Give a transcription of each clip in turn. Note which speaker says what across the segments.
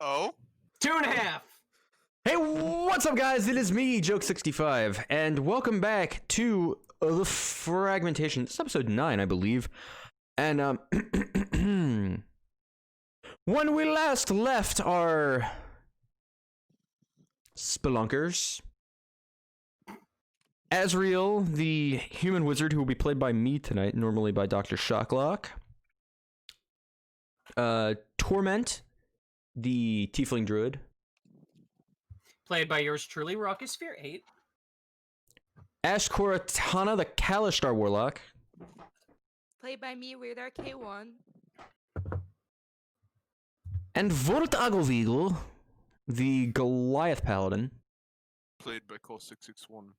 Speaker 1: Oh?
Speaker 2: 2.5.
Speaker 3: Hey, what's up, guys? It is me, Joke65, and welcome back to the Fragmentation. This is episode 9, I believe. And, when we last left our spelunkers, Azriel, the human wizard who will be played by me tonight, normally by Dr. Shocklock, Torment, the tiefling druid,
Speaker 2: Played by yours truly, Raucous Fear 8.
Speaker 3: Ash Koratana, the Kalishtar warlock,
Speaker 4: Played by me, Weird K1.
Speaker 3: and Vort Agovigel, the Goliath paladin.
Speaker 1: Played by Call 661.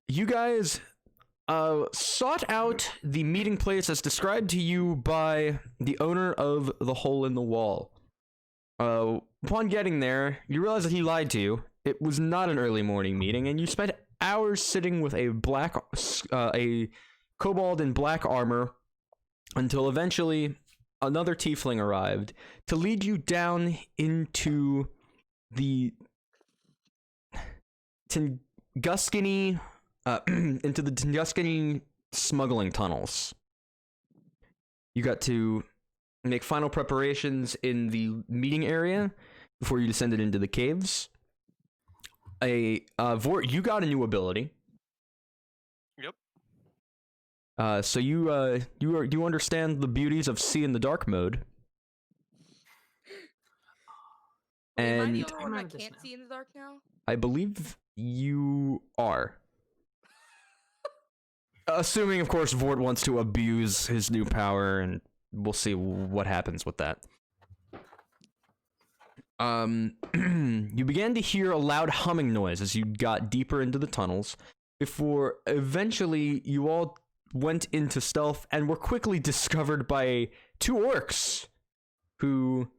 Speaker 3: You guys sought out the meeting place as described to you by the owner of the Hole in the Wall. Upon getting there, you realize that he lied to you. It was not an early morning meeting, and you spent hours sitting with a kobold in black armor until eventually another tiefling arrived to lead you down into the Tunguskini smuggling tunnels. You got to make final preparations in the meeting area before you descended into the caves. Vort, you got a new ability.
Speaker 1: Yep.
Speaker 3: So you understand the beauties of see in the dark mode.
Speaker 4: Am I
Speaker 3: And
Speaker 4: the only one
Speaker 2: remember
Speaker 4: that
Speaker 2: this
Speaker 4: can't
Speaker 2: now.
Speaker 4: see in the dark now?
Speaker 3: I believe you are. Assuming, of course, Vort wants to abuse his new power, and we'll see what happens with that. You began to hear a loud humming noise as you got deeper into the tunnels, before eventually you all went into stealth and were quickly discovered by two orcs who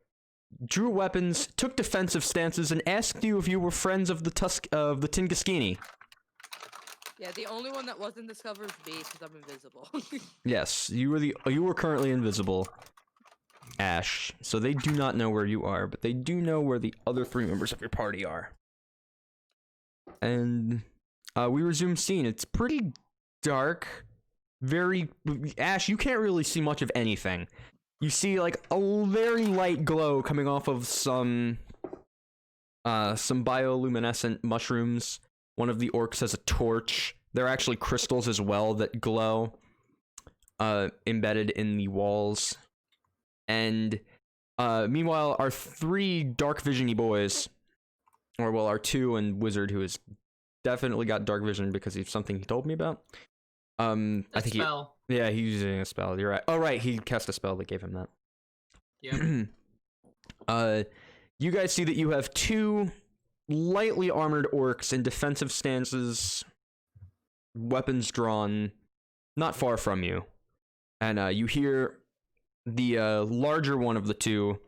Speaker 3: drew weapons, took defensive stances, and asked you if you were friends of the Tunguskini.
Speaker 4: Yeah, the only one that wasn't discovered is me because I'm invisible.
Speaker 3: Yes, you were currently invisible, Ash. So they do not know where you are, but they do know where the other three members of your party are. And we resume scene. It's pretty dark. Ash, you can't really see much of anything. You see like a very light glow coming off of some bioluminescent mushrooms. One of the orcs has a torch. There are actually crystals as well that glow, embedded in the walls. And meanwhile, our three dark vision-y boys, or well, our two and Wizard, who has definitely got dark vision because of something he told me about. I think
Speaker 2: Spell.
Speaker 3: he's using a spell. You're right. Oh, right, he cast a spell that gave him that.
Speaker 2: Yep.
Speaker 3: You guys see that you have two lightly armored orcs in defensive stances, weapons drawn, not far from you. And you hear the larger one of the two,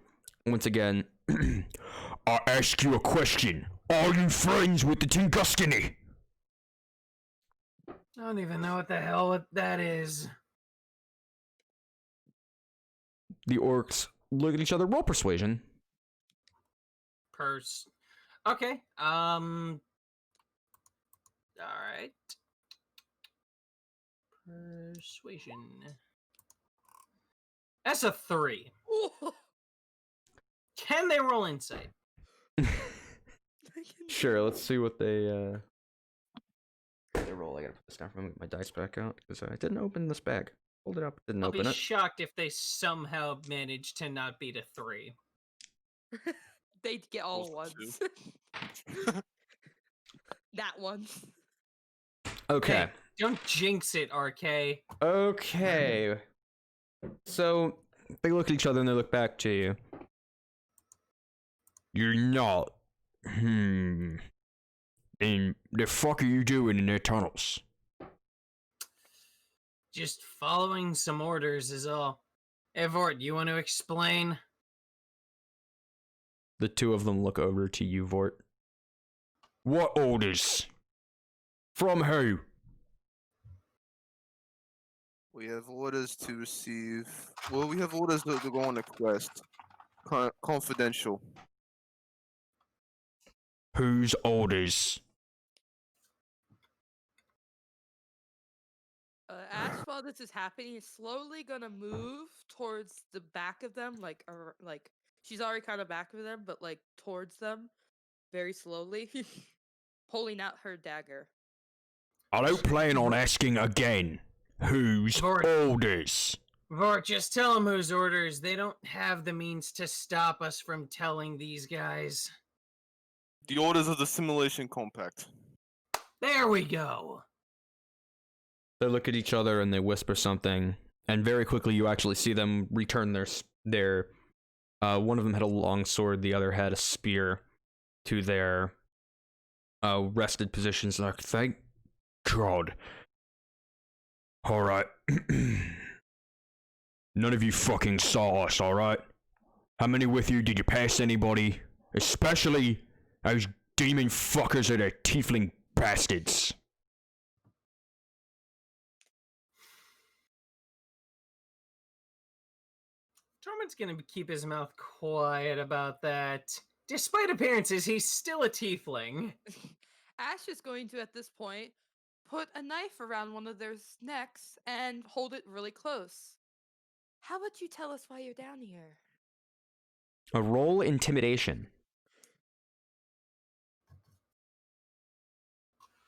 Speaker 3: once again, I ask you a question. Are you friends with the Tunguskini?
Speaker 2: I don't even know what the hell that is.
Speaker 3: The orcs look at each other. Roll persuasion.
Speaker 2: Okay. All right. Persuasion. That's a 3. Can they roll insight?
Speaker 3: Sure, let's see what they roll. I gotta put this down from my dice back out because I didn't open this bag. Hold it up, didn't
Speaker 2: I'll
Speaker 3: open
Speaker 2: be
Speaker 3: it.
Speaker 2: shocked if they somehow manage to not beat a 3.
Speaker 4: They get all
Speaker 1: Those
Speaker 4: ones. That one.
Speaker 3: Okay.
Speaker 2: Hey, don't jinx it, RK.
Speaker 3: Okay. So they look at each other and they look back to you. You're not. And the fuck are you doing in their tunnels?
Speaker 2: Just following some orders is all. Evort, you want to explain?
Speaker 3: The two of them look over to you, Vort. What orders? From who?
Speaker 1: We have orders to receive. Well, we have orders to go on a quest. Confidential.
Speaker 3: Whose orders?
Speaker 4: Ash, while this is happening, is slowly gonna move towards the back of them, like she's already kind of back of them, but like towards them, very slowly, pulling out her dagger.
Speaker 3: I don't plan on asking again. Whose
Speaker 2: Vort.
Speaker 3: orders?
Speaker 2: Vort, just tell them whose orders. They don't have the means to stop us from telling these guys.
Speaker 1: The orders of the Simulation Compact.
Speaker 2: There we go.
Speaker 3: They look at each other and they whisper something, and very quickly you actually see them return their one of them had a long sword, the other had a spear, to their rested positions. Like, thank God. Alright. None of you fucking saw us, alright? How many with you? Did you pass anybody? Especially those demon fuckers that are tiefling bastards.
Speaker 2: Torment's gonna keep his mouth quiet about that. Despite appearances, he's still a tiefling.
Speaker 4: Ash is going to, at this point, put a knife around one of their necks and hold it really close. How about you tell us why you're down here?
Speaker 3: A roll intimidation.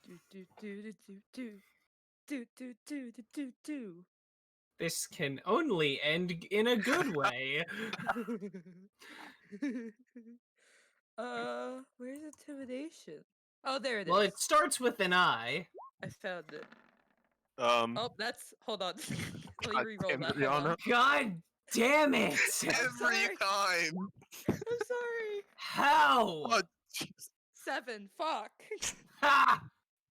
Speaker 4: Do do do do do do do do do do do.
Speaker 2: This can only end in a good way.
Speaker 4: Where's intimidation? Oh, there it is.
Speaker 2: Well, it starts with an I.
Speaker 4: I found it.
Speaker 1: Oh,
Speaker 4: that's. Hold on. Let
Speaker 1: God
Speaker 4: me re-roll
Speaker 1: damn
Speaker 4: that.
Speaker 1: it,
Speaker 4: Hold on.
Speaker 2: God damn it!
Speaker 1: every time.
Speaker 4: I'm sorry.
Speaker 2: How?
Speaker 1: Oh, jeez.
Speaker 4: 7. Fuck.
Speaker 2: Ha!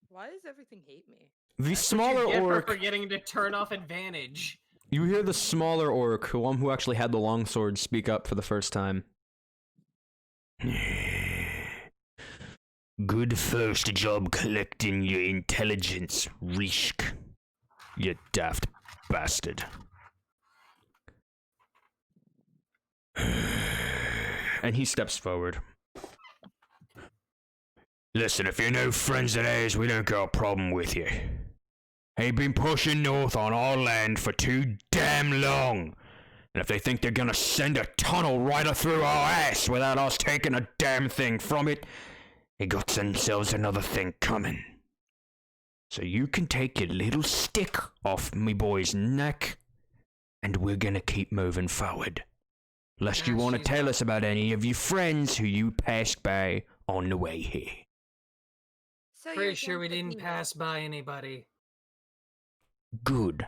Speaker 4: Why does everything hate me?
Speaker 3: The
Speaker 2: What
Speaker 3: smaller
Speaker 2: you get for
Speaker 3: orc.
Speaker 2: forgetting to turn off advantage.
Speaker 3: You hear the smaller orc, the one who actually had the longsword, speak up for the first time. Good first job collecting your intelligence, Rishk. You daft bastard. And he steps forward. Listen, if you're no friends of theirs, we don't got a problem with you. They've been pushing north on our land for too damn long. And if they think they're gonna send a tunnel right through our ass without us taking a damn thing from it, they got themselves another thing coming. So you can take your little stick off me boy's neck, and we're gonna keep moving forward. Lest you
Speaker 2: Ah,
Speaker 3: want to
Speaker 2: she's
Speaker 3: tell
Speaker 2: not-
Speaker 3: us about any of your friends who you passed by on the way here.
Speaker 4: So
Speaker 2: Pretty sure we didn't pass by anybody.
Speaker 3: Good.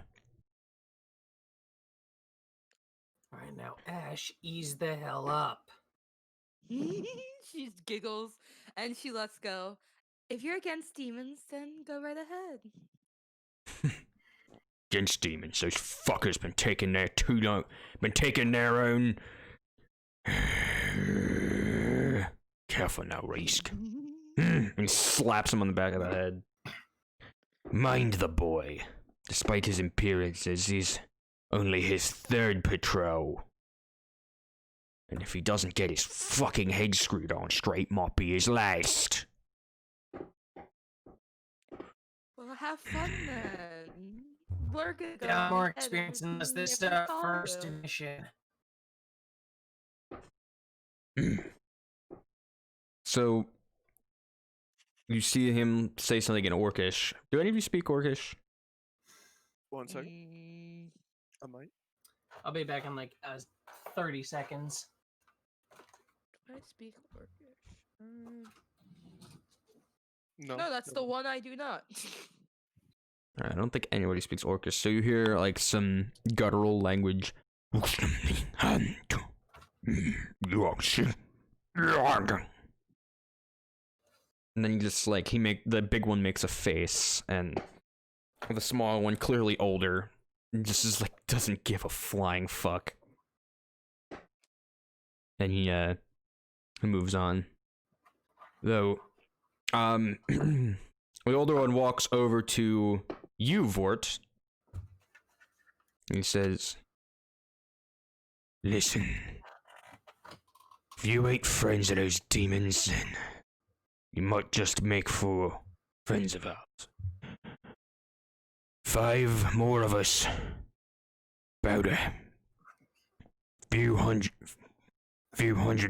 Speaker 2: Alright, now Ash, ease the hell up.
Speaker 4: She giggles and she lets go. If you're against demons, then go right ahead.
Speaker 3: Against demons, those fuckers been taking their too long, been taking their own. Careful now, Risk. And he slaps him on the back of the head. Mind the boy. Despite his appearances, he's only his third patrol. And if he doesn't get his fucking head screwed on straight, might be his last.
Speaker 4: Well, have fun then. We're gonna go
Speaker 2: Got more
Speaker 4: ahead and
Speaker 2: experience in this
Speaker 4: see
Speaker 2: this
Speaker 4: if we
Speaker 2: first
Speaker 4: follow.
Speaker 2: mission.
Speaker 3: So, you see him say something in Orcish. Do any of you speak Orcish?
Speaker 1: 1 second.
Speaker 4: Mm,
Speaker 1: I might.
Speaker 2: I'll be back in like 30 seconds.
Speaker 4: do I speak Orcish?
Speaker 1: No.
Speaker 4: No, that's the one I do not.
Speaker 3: I don't think anybody speaks Orcish, so you hear like some guttural language. And then you just like the big one makes a face, and the small one, clearly older, just is like doesn't give a flying fuck. And he moves on. Though, the older one walks over to you, Vort. He says, "Listen, If you ain't friends of those demons, then you might just make for friends of ours. 5 more of us. About a few hundred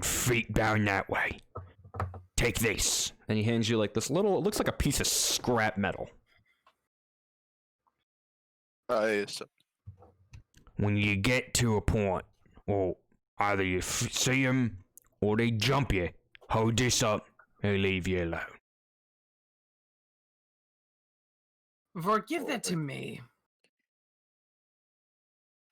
Speaker 3: feet down that way. Take this. And he hands you like this little, it looks like a piece of scrap metal.
Speaker 1: I accept.
Speaker 3: When you get to a point, or either you see them or they jump you, hold this up and leave you alone.
Speaker 2: Vor, give that to me.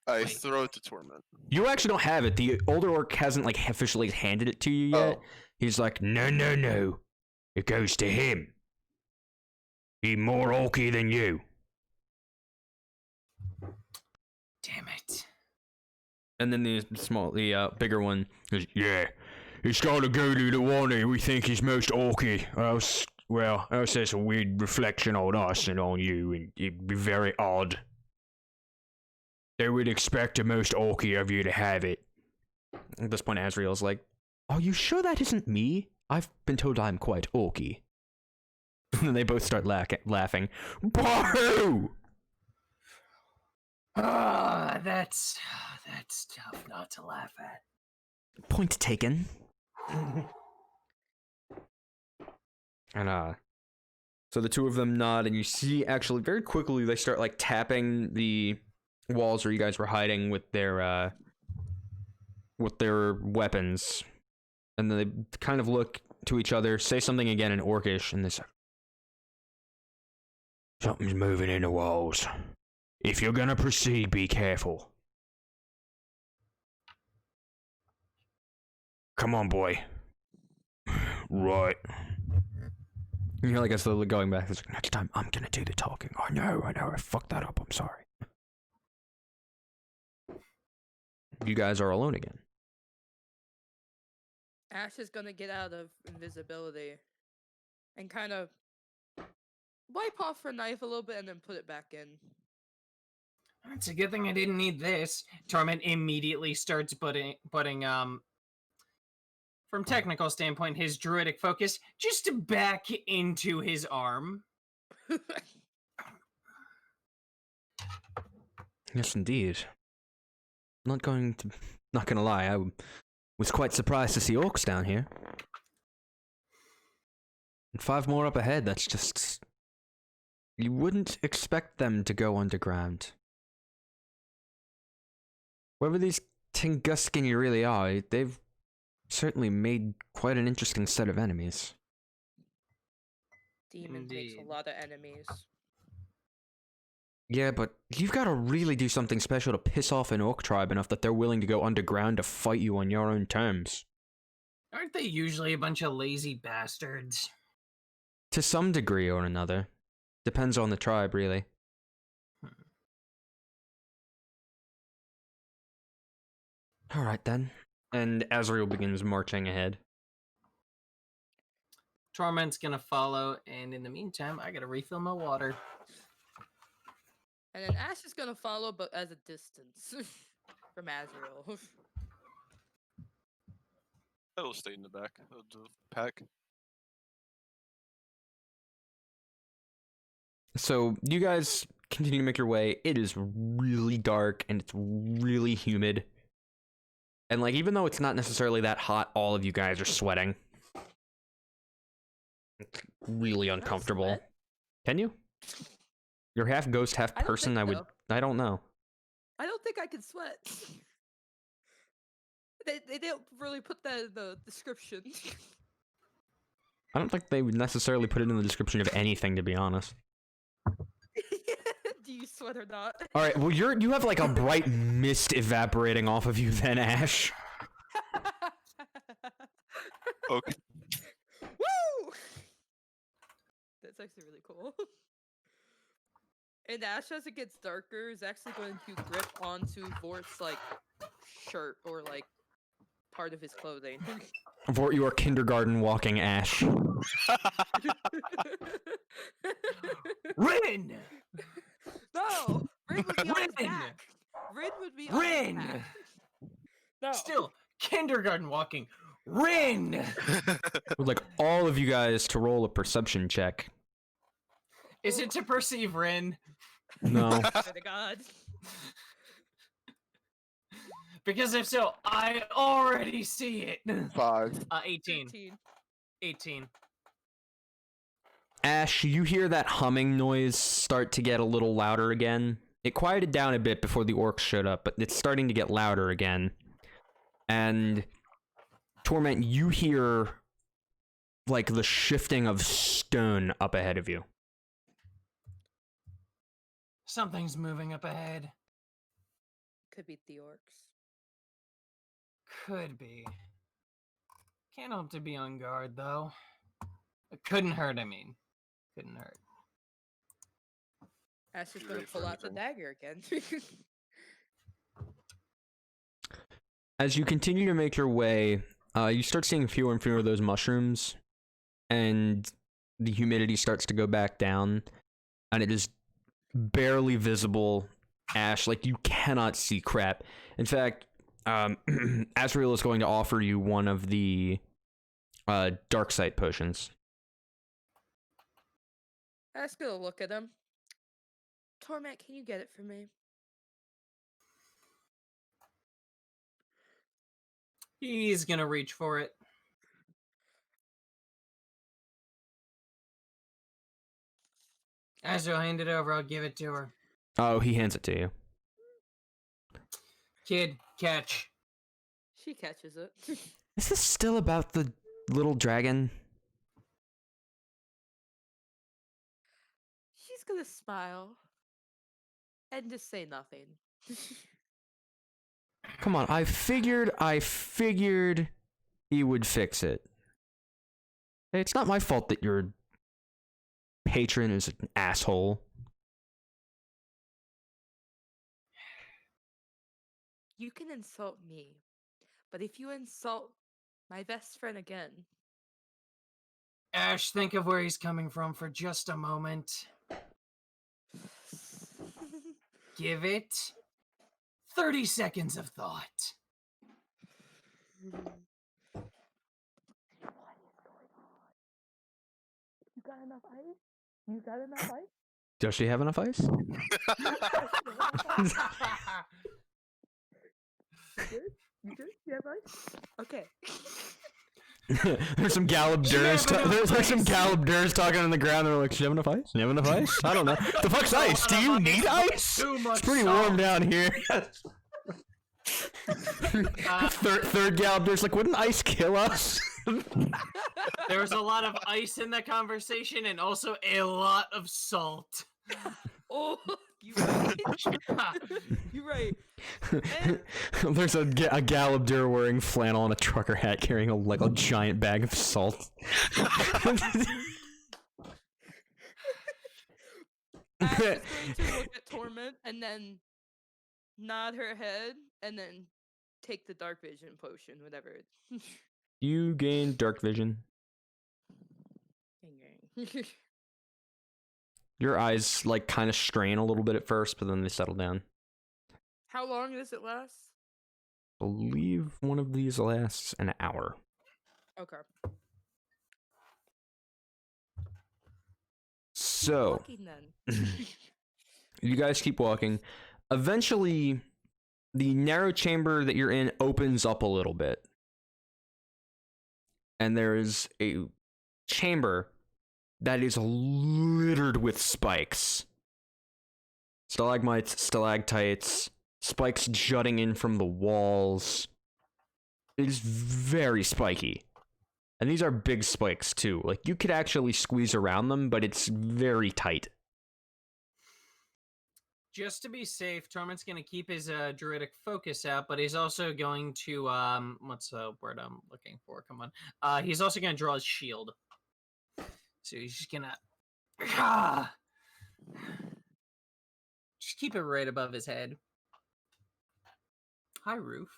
Speaker 1: I
Speaker 2: Wait.
Speaker 1: throw it to Torment.
Speaker 3: You actually don't have it. The older orc hasn't like officially handed it to you yet.
Speaker 1: Oh.
Speaker 3: He's like, no. It goes to him. He's more orky than you.
Speaker 2: Damn it.
Speaker 3: And then the bigger one goes, yeah, it's gotta go to the one who we think is most orky. Else that's a weird reflection on us and on you, and it'd be very odd. They would expect the most orky of you to have it. At this point, Azrael's like, are you sure that isn't me? I've been told I'm quite orky. And then they both start laughing. Boo!
Speaker 2: That's tough not to laugh at.
Speaker 3: Point taken. And so the two of them nod, and you see actually very quickly they start like tapping the walls where you guys were hiding with their weapons, and then they kind of look to each other, say something again in Orcish, and they say, "Something's moving in the walls. If you're gonna proceed, be careful. Come on, boy." Right. You hear like a slowly going back. It's like, next time I'm gonna do the talking. I know, I fucked that up. I'm sorry. You guys are alone again.
Speaker 4: Ash is gonna get out of invisibility and kind of wipe off her knife a little bit and then put it back in.
Speaker 2: It's a good thing I didn't need this. Torment immediately starts putting from technical standpoint, his druidic focus just back into his arm.
Speaker 3: Yes, indeed. Not gonna lie, I was quite surprised to see orcs down here. And 5 more up ahead, that's just... You wouldn't expect them to go underground. Whoever these Tunguskini really are, they've certainly made quite an interesting set of enemies.
Speaker 4: Demon takes a
Speaker 2: Indeed.
Speaker 4: lot of enemies.
Speaker 3: Yeah, but you've got to really do something special to piss off an orc tribe enough that they're willing to go underground to fight you on your own terms.
Speaker 2: Aren't they usually a bunch of lazy bastards?
Speaker 3: To some degree or another. Depends on the tribe, really. Alright then. And Azrael begins marching ahead.
Speaker 2: Torment's gonna follow, and in the meantime, I gotta refill my water.
Speaker 4: And then Ash is gonna follow, but as a distance from Azrael.
Speaker 1: It'll stay in the back of the pack.
Speaker 3: So, you guys continue to make your way. It is really dark, and it's really humid. And, like, even though it's not necessarily that hot, all of you guys are sweating. It's really uncomfortable.
Speaker 4: sweat?
Speaker 3: Can you? You're half ghost, half
Speaker 4: I don't
Speaker 3: person,
Speaker 4: think
Speaker 3: I would...
Speaker 4: so.
Speaker 3: I don't know.
Speaker 4: I don't think I can sweat. They don't really put that in the description.
Speaker 3: I don't think they would necessarily put it in the description of anything, to be honest.
Speaker 4: Do you sweat or not?
Speaker 3: Alright, well, you have, like, a bright mist evaporating off of you then, Ash.
Speaker 1: Okay.
Speaker 4: Woo! That's actually really cool. And Ash, as it gets darker, is actually going to grip onto Vort's, like, shirt or, like, part of his clothing.
Speaker 3: Vort, you are kindergarten walking Ash.
Speaker 2: Rin!
Speaker 4: No! Rin would be on his
Speaker 2: Rin!
Speaker 4: back! Rin would be on his
Speaker 2: Rin!
Speaker 4: back. No.
Speaker 2: Still, kindergarten walking. Rin!
Speaker 3: Would like all of you guys to roll a perception check.
Speaker 2: Is it to perceive Rin?
Speaker 3: No.
Speaker 4: Swear to God.
Speaker 2: Because if so, I already see it.
Speaker 1: 5.
Speaker 2: 18.
Speaker 4: 13.
Speaker 2: 18.
Speaker 3: Ash, you hear that humming noise start to get a little louder again. It quieted down a bit before the orcs showed up, but it's starting to get louder again. And Torment, you hear like the shifting of stone up ahead of you.
Speaker 2: Something's moving up ahead.
Speaker 4: Could be the orcs.
Speaker 2: Could be. Can't help to be on guard, though. It couldn't hurt, I mean. Couldn't hurt.
Speaker 4: Ash is
Speaker 1: You
Speaker 4: gonna
Speaker 1: ready for
Speaker 4: pull out the
Speaker 1: anything?
Speaker 4: dagger again.
Speaker 3: As you continue to make your way, you start seeing fewer and fewer of those mushrooms, and the humidity starts to go back down, and it is barely visible. Ash, like, you cannot see crap. In fact, Azrael is going to offer you one of the dark sight potions.
Speaker 4: Ash gonna look at him. Torment, can you get it for me?
Speaker 2: He's gonna reach for it. Azrael, hand it over. I'll give it to her.
Speaker 3: Oh, he hands it to you.
Speaker 2: Kid, catch.
Speaker 4: She catches it.
Speaker 3: Is this still about the little dragon?
Speaker 4: She's gonna smile and just say nothing.
Speaker 3: Come on, I figured he would fix it. Hey, it's not my fault that your patron is an asshole.
Speaker 4: You can insult me, but if you insult my best friend again,
Speaker 2: Ash, think of where he's coming from for just a moment. Give it 30 seconds of thought.
Speaker 4: You got enough ice? You got enough ice?
Speaker 3: Does she have enough ice?
Speaker 4: You good? You have ice? Okay.
Speaker 3: There's some Galabdurs.
Speaker 2: have enough
Speaker 3: There's some
Speaker 2: ice.
Speaker 3: Galabdurs talking on the ground. They're like, "Do you have enough ice? Do you have enough ice? I don't know. The fuck's ice? Do you need ice?
Speaker 2: Too much
Speaker 3: It's pretty
Speaker 2: salt.
Speaker 3: warm down here." Third Galabdur's like, "Wouldn't ice kill us?"
Speaker 2: There was a lot of ice in the conversation and also a lot of salt.
Speaker 4: Oh, you right. You're right.
Speaker 3: There's a Galabdur wearing flannel and a trucker hat, carrying a giant bag of salt.
Speaker 4: Ash is going to look at Torment and then nod her head and then take the dark vision potion, whatever.
Speaker 3: You gain dark vision. Your eyes like kind of strain a little bit at first, but then they settle down.
Speaker 4: How long does it last?
Speaker 3: I believe one of these lasts an hour.
Speaker 4: Okay.
Speaker 3: So,
Speaker 4: Walking then.
Speaker 3: you guys keep walking. Eventually, the narrow chamber that you're in opens up a little bit. And there is a chamber that is littered with spikes. Stalagmites, stalactites, spikes jutting in from the walls. It is very spiky. And these are big spikes too. Like, you could actually squeeze around them, but it's very tight.
Speaker 2: Just to be safe, Torment's going to keep his druidic focus out, but he's also going to, what's the word I'm looking for? Come on. He's also going to draw his shield. So he's just going to... Just keep it right above his head. Hi, Roof.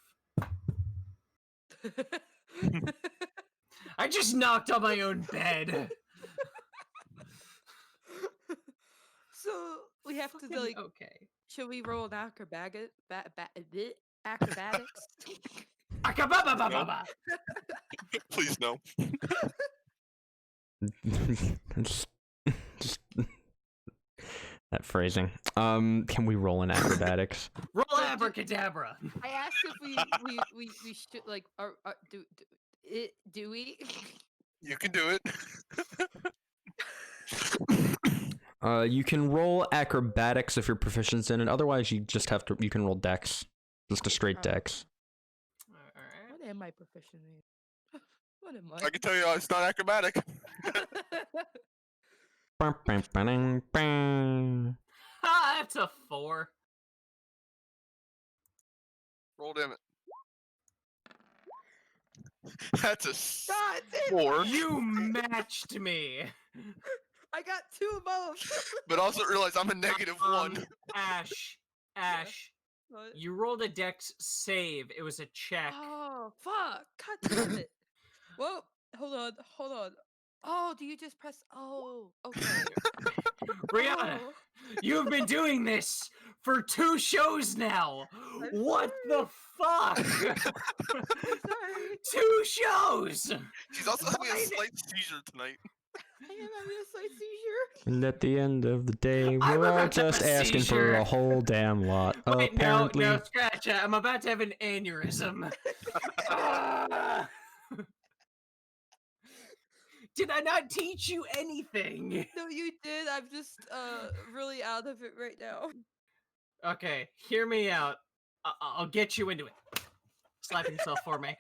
Speaker 2: I just knocked on my own bed.
Speaker 4: So we have to like.
Speaker 2: Okay.
Speaker 4: Should we roll an acrobatics?
Speaker 2: Akababa-ba-ba-ba.
Speaker 1: Please no.
Speaker 3: Just that phrasing. Can we roll in acrobatics?
Speaker 2: Roll
Speaker 4: So
Speaker 2: abracadabra.
Speaker 4: I asked if we should like do we?
Speaker 1: You can do it.
Speaker 3: You can roll acrobatics if you're proficient in it. Otherwise, you just have to. You can roll dex, just a straight dex.
Speaker 2: Alright.
Speaker 4: What am I proficient in? What am
Speaker 1: I can tell you it's not acrobatic.
Speaker 2: Ah, that's a 4.
Speaker 1: Roll damn it. That's a
Speaker 4: God damn,
Speaker 1: 4.
Speaker 2: You matched me.
Speaker 4: I got 2 above.
Speaker 1: But also realize I'm a negative 1.
Speaker 2: Ash,
Speaker 4: What?
Speaker 2: you rolled a dex save. It was a check.
Speaker 4: Oh fuck! God damn it! Whoa! Hold on. Oh, do you just press? Oh, okay.
Speaker 2: Brianna,
Speaker 4: Oh,
Speaker 2: you've been doing this for 2 shows now.
Speaker 4: I'm
Speaker 2: What the fuck?
Speaker 4: I'm sorry.
Speaker 2: 2 shows.
Speaker 1: She's also having a
Speaker 2: Why
Speaker 1: slight seizure tonight.
Speaker 4: I am having a slight seizure.
Speaker 3: And at the end of the day,
Speaker 2: I'm
Speaker 3: we're all
Speaker 2: about to have
Speaker 3: just
Speaker 2: a
Speaker 3: asking for
Speaker 2: seizure.
Speaker 3: a whole damn lot.
Speaker 2: Wait,
Speaker 3: Apparently,
Speaker 2: no, scratch it. I'm about to have an aneurysm. Ah! Did I not teach you anything?
Speaker 4: No, you did. I'm just really out of it right now.
Speaker 2: Okay, hear me out. I'll get you into it. Slap yourself for me.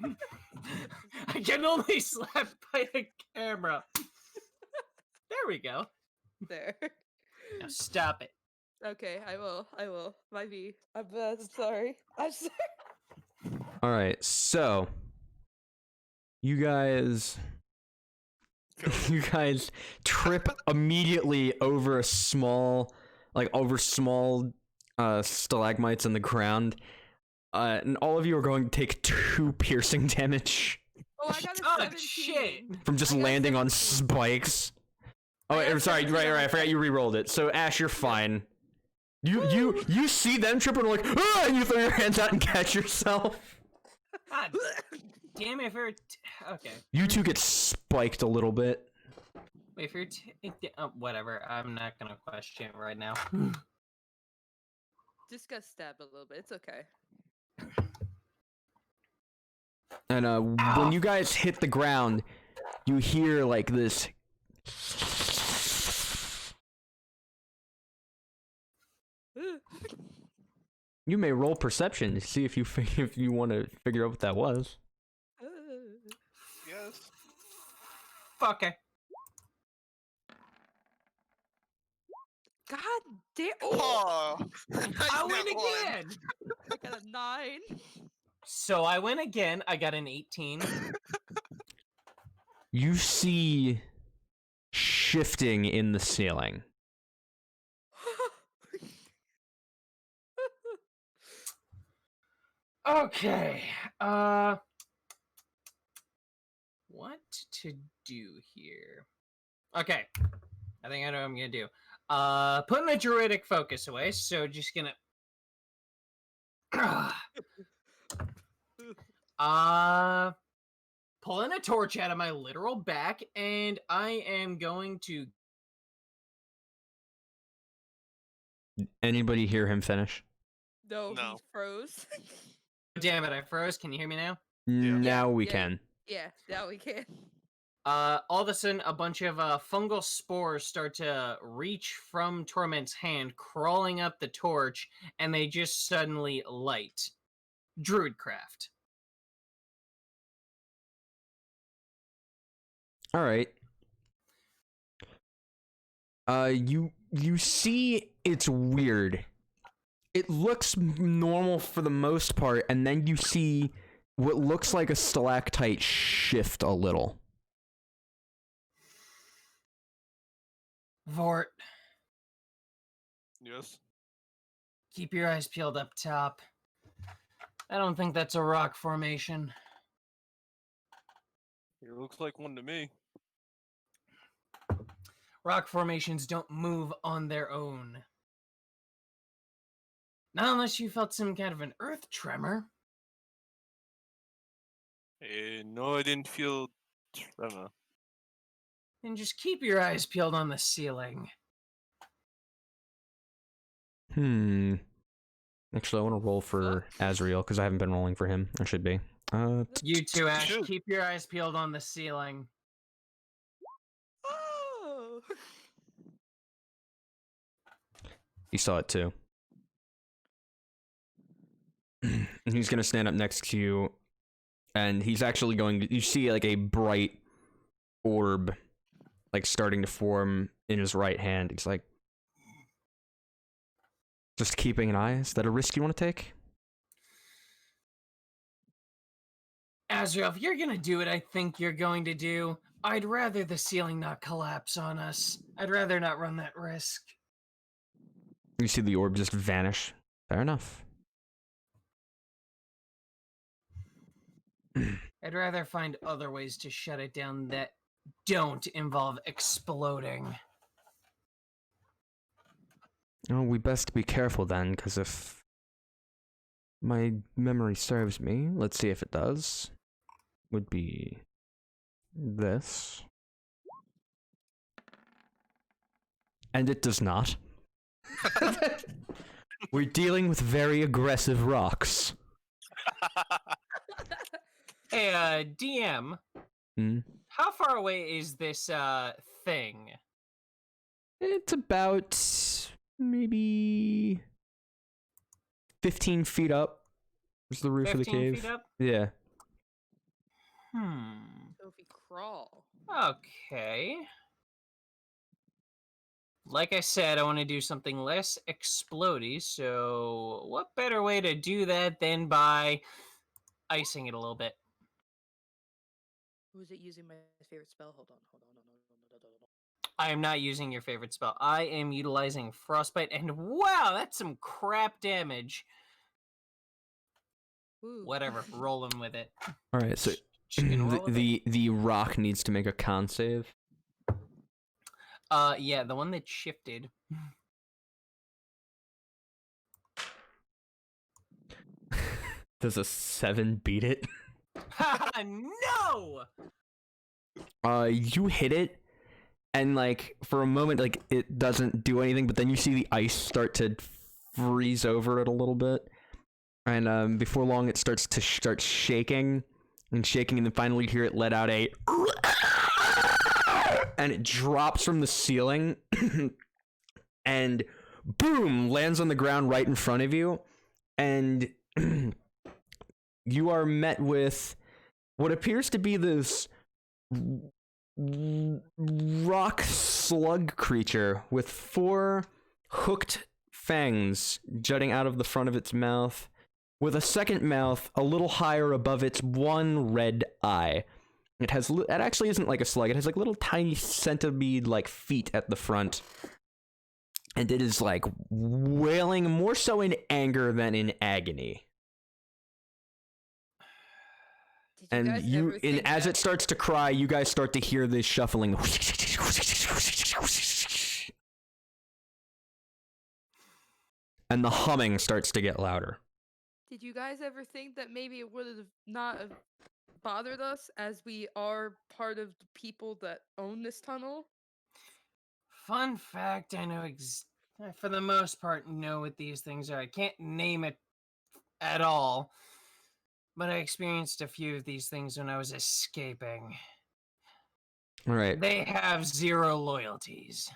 Speaker 2: I can only slap by the camera. There we go.
Speaker 4: There.
Speaker 2: Now stop it.
Speaker 4: Okay, I will. My V. I'm sorry. I'm sorry.
Speaker 3: all right. So, you guys trip immediately over small stalagmites in the ground, and all of you are going to take 2 piercing damage
Speaker 4: Oh, I got a
Speaker 2: Oh,
Speaker 4: 17.
Speaker 2: shit.
Speaker 3: from just
Speaker 4: I got
Speaker 3: landing on
Speaker 4: 17.
Speaker 3: spikes. Oh,
Speaker 4: I got
Speaker 3: I'm sorry.
Speaker 4: 17
Speaker 3: Right. I forgot you re-rolled it. So Ash, you're fine. You see them trip and are like, ah! And you throw your hands out and catch yourself.
Speaker 2: God damn it, if you're okay.
Speaker 3: You two get spiked a little bit.
Speaker 2: Wait, if you're whatever. I'm not gonna question it right now.
Speaker 4: Just got stabbed a little bit. It's okay.
Speaker 3: And when you guys hit the ground, you hear like this. You may roll perception to see if you want to figure out what that was.
Speaker 1: Yes.
Speaker 2: Okay.
Speaker 4: God damn! Oh,
Speaker 1: Oh,
Speaker 2: I win again.
Speaker 4: I got a 9.
Speaker 2: So I win again. I got an 18.
Speaker 3: You see shifting in the ceiling.
Speaker 2: Okay. What to do here? Okay. I think I know what I'm gonna do. Putting the druidic focus away, so just gonna pulling a torch out of my literal back, and I am going to
Speaker 3: Anybody hear him finish?
Speaker 4: No,
Speaker 1: No.
Speaker 4: he froze.
Speaker 2: damn it, I froze. Can you hear me now?
Speaker 3: Now we
Speaker 4: Yeah.
Speaker 3: can.
Speaker 4: Yeah, now we can.
Speaker 2: All of a sudden, a bunch of fungal spores start to reach from Torment's hand, crawling up the torch, and they just suddenly light. Druidcraft.
Speaker 3: All right. You see it's weird. It looks normal for the most part, and then you see what looks like a stalactite shift a little.
Speaker 2: Vort,
Speaker 1: yes.
Speaker 2: keep your eyes peeled up top. I don't think that's a rock formation.
Speaker 1: It looks like one to me.
Speaker 2: Rock formations don't move on their own. Not unless you felt some kind of an earth tremor.
Speaker 1: No, I didn't feel Trevor.
Speaker 2: And just keep your eyes peeled on the ceiling.
Speaker 3: Actually, I want to roll for Azrael because I haven't been rolling for him. I should be.
Speaker 2: You too, Ash.
Speaker 1: Should.
Speaker 2: Keep your eyes peeled on the ceiling.
Speaker 4: Oh.
Speaker 3: He saw it too. And he's gonna stand up next to you, and he's actually going to. You see like a bright orb, like starting to form in his right hand. He's like, just keeping an eye. Is that a risk you want to take?
Speaker 2: Azrael, if you're gonna do what I think you're going to do, I'd rather the ceiling not collapse on us. I'd rather not run that risk.
Speaker 3: You see the orb just vanish. Fair enough.
Speaker 2: I'd rather find other ways to shut it down that don't involve exploding.
Speaker 3: Oh, we best be careful then, because if my memory serves me, let's see if it does, would be this. And it does not. We're dealing with very aggressive rocks.
Speaker 2: Hey, DM,
Speaker 3: Hmm?
Speaker 2: how far away is this, thing?
Speaker 3: It's about maybe 15 feet up. Is the roof of the
Speaker 2: 15
Speaker 3: cave?
Speaker 2: feet up?
Speaker 3: Yeah.
Speaker 4: So if we crawl.
Speaker 2: Okay. Like I said, I want to do something less explodey, so what better way to do that than by icing it a little bit?
Speaker 4: Who's it using my favorite spell? Hold on.
Speaker 2: I am not using your favorite spell. I am utilizing Frostbite, and wow, that's some crap damage.
Speaker 4: Ooh.
Speaker 2: Whatever, rolling with it.
Speaker 3: All right, so
Speaker 2: Just gonna roll with it.
Speaker 3: the rock needs to make a con save.
Speaker 2: Yeah, the one that shifted.
Speaker 3: Does a 7 beat it?
Speaker 2: No!
Speaker 3: You hit it, and like for a moment, like it doesn't do anything, but then you see the ice start to freeze over it a little bit, and before long, it starts to start shaking, and then finally you hear it let out a, and it drops from the ceiling, and boom, lands on the ground right in front of you, and you are met with what appears to be this rock slug creature with 4 hooked fangs jutting out of the front of its mouth, with a second mouth a little higher above its one red eye. It has it actually isn't like a slug. It has like little tiny centipede like feet at the front, and it is like wailing more so in anger than in agony.
Speaker 4: Did
Speaker 3: And
Speaker 4: guys
Speaker 3: you,
Speaker 4: ever
Speaker 3: and
Speaker 4: think
Speaker 3: as
Speaker 4: that-
Speaker 3: it starts to cry, you guys start to hear this shuffling. And the humming starts to get louder.
Speaker 4: Did you guys ever think that maybe it would have not have bothered us, as we are part of the people that own this tunnel?
Speaker 2: Fun fact, I know for the most part know what these things are. I can't name it at all, but I experienced a few of these things when I was escaping.
Speaker 3: All right.
Speaker 2: They have 0 loyalties.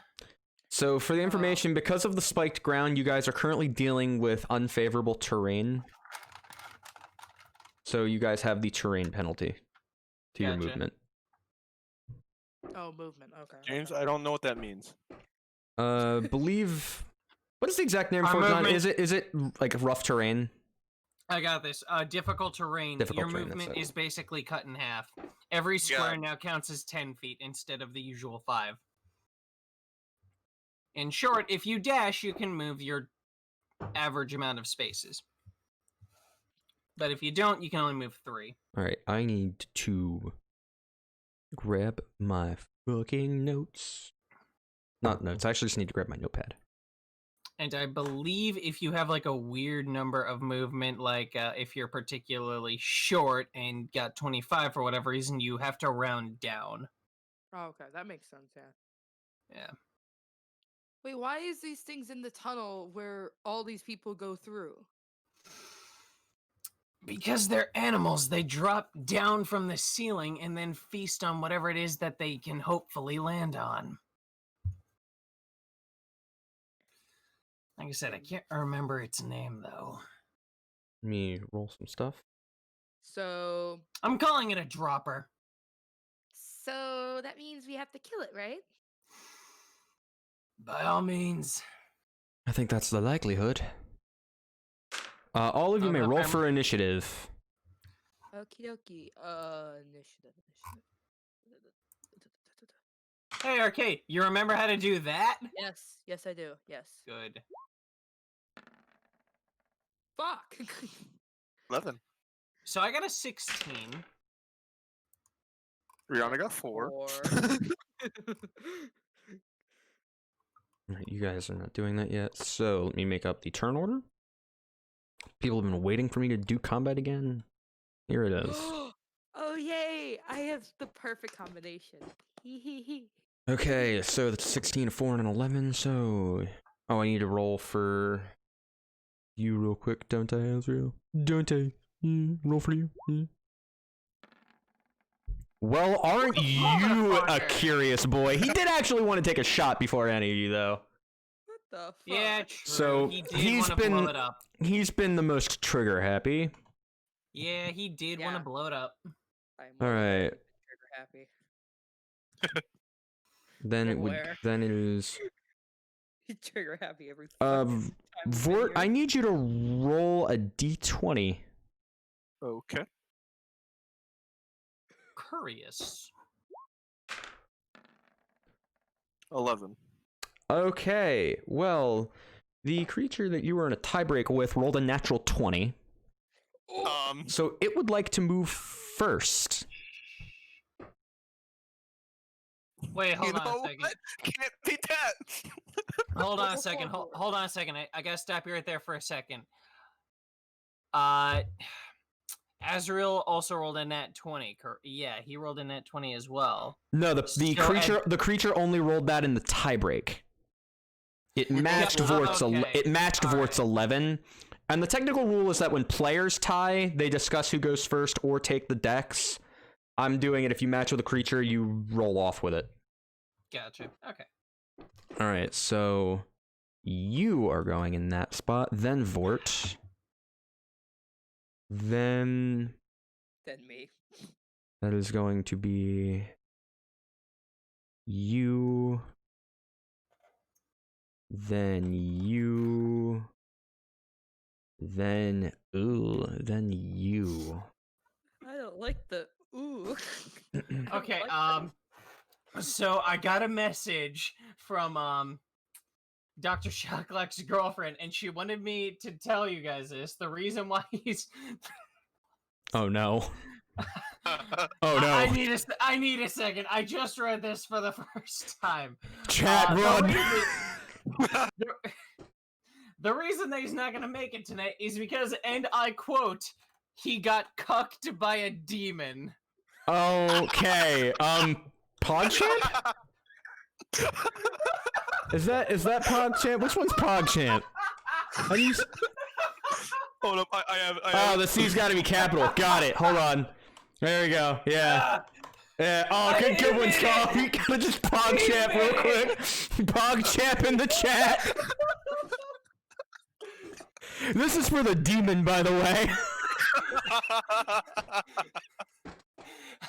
Speaker 3: So for the information, because of the spiked ground, you guys are currently dealing with unfavorable terrain. So you guys have the terrain penalty to your
Speaker 2: Gotcha.
Speaker 3: movement.
Speaker 4: Oh, movement. Okay.
Speaker 1: James,
Speaker 4: okay.
Speaker 1: I don't know what that means.
Speaker 3: Believe. What is the exact name
Speaker 2: Our
Speaker 3: for it, John?
Speaker 2: movement-
Speaker 3: Is it like rough terrain?
Speaker 2: I got this. Difficult terrain.
Speaker 3: Difficult
Speaker 2: Your
Speaker 3: terrain, that's
Speaker 2: movement
Speaker 3: it.
Speaker 2: is basically cut in half. Every square now counts as 10 feet instead of the usual 5. In short, if you dash, you can move your average amount of spaces. But if you don't, you can only move 3.
Speaker 3: All right, I need to grab my fucking notes. Not notes. I actually just need to grab my notepad.
Speaker 2: And I believe if you have like a weird number of movement, like if you're particularly short and got 25 for whatever reason, you have to round down.
Speaker 4: Oh, okay, that makes sense. Yeah.
Speaker 2: Yeah.
Speaker 4: Wait, why is these things in the tunnel where all these people go through?
Speaker 2: Because they're animals, they drop down from the ceiling and then feast on whatever it is that they can hopefully land on. Like I said, I can't remember its name though.
Speaker 3: Let me roll some stuff.
Speaker 4: So
Speaker 2: I'm calling it a dropper.
Speaker 4: that means we have to kill it, right?
Speaker 2: By all means.
Speaker 3: I think that's the likelihood. All of you may roll for initiative.
Speaker 4: Okie dokie. Initiative.
Speaker 2: Hey, Arcade, you remember how to do that?
Speaker 4: Yes, I do. Yes.
Speaker 2: Good.
Speaker 4: Fuck.
Speaker 1: 11.
Speaker 2: So I got a 16.
Speaker 1: Rihanna got 4.
Speaker 3: Alright, you guys are not doing that yet, so let me make up the turn order. People have been waiting for me to do combat again. Here it is.
Speaker 4: Oh yay! I have the perfect combination.
Speaker 3: Okay, so that's 16, 4, and an 11, so... Oh, I need to roll for... you real quick, don't I, Azrael? Don't I? Roll for you? Well, aren't you a curious boy? He did actually want to take a shot before any of you, though.
Speaker 4: What the fuck?
Speaker 2: Yeah, true.
Speaker 3: So,
Speaker 2: he did
Speaker 3: he's
Speaker 2: want to blow it up.
Speaker 3: He's been the most trigger happy.
Speaker 2: Yeah, he did want to
Speaker 4: Yeah.
Speaker 2: blow it up.
Speaker 4: I'm
Speaker 3: Alright.
Speaker 4: trigger happy.
Speaker 3: Then it
Speaker 4: Aware.
Speaker 3: then it is...
Speaker 4: He's trigger happy every fucking time.
Speaker 3: Vort, I need you to roll a d20.
Speaker 1: Okay.
Speaker 2: Curious.
Speaker 1: 11.
Speaker 3: Okay, well, the creature that you were in a tiebreak with rolled a natural 20. So it would like to move first.
Speaker 2: Wait, hold on a second.
Speaker 1: What? Can't beat that.
Speaker 2: Hold on a second. Hold on a second. I gotta stop you right there for a second. Azrael also rolled a nat 20. Yeah, he rolled a nat 20 as well.
Speaker 3: No, the creature only rolled that in the tiebreak. It matched Vort's it matched Vort's 11. And the technical rule is that when players tie, they discuss who goes first or take the dex. I'm doing it if you match with a creature, you roll off with it.
Speaker 2: Gotcha. Okay.
Speaker 3: All right, so you are going in that spot, then Vort. Then
Speaker 4: me.
Speaker 3: that is going to be you. Then you. Then you.
Speaker 4: I don't like the ooh.
Speaker 2: Okay, so I got a message from Dr. Shocklock's girlfriend, and she wanted me to tell you guys this. The reason why he's
Speaker 3: Oh no. Oh no.
Speaker 2: I need a second. I just read this for the first time.
Speaker 3: Chat run.
Speaker 2: The reason that he's not gonna make it tonight is because, and I quote, he got cucked by a demon.
Speaker 3: Okay. PogChamp? Is that PogChamp? Which one's PogChamp?
Speaker 1: Hold up, I have.
Speaker 3: Oh, the C's got to be capital. Got it. Hold on. There we go. Yeah. Yeah. Oh, good one, Scott. We gotta just PogChamp real quick. PogChamp in the chat. This is for the demon, by the way.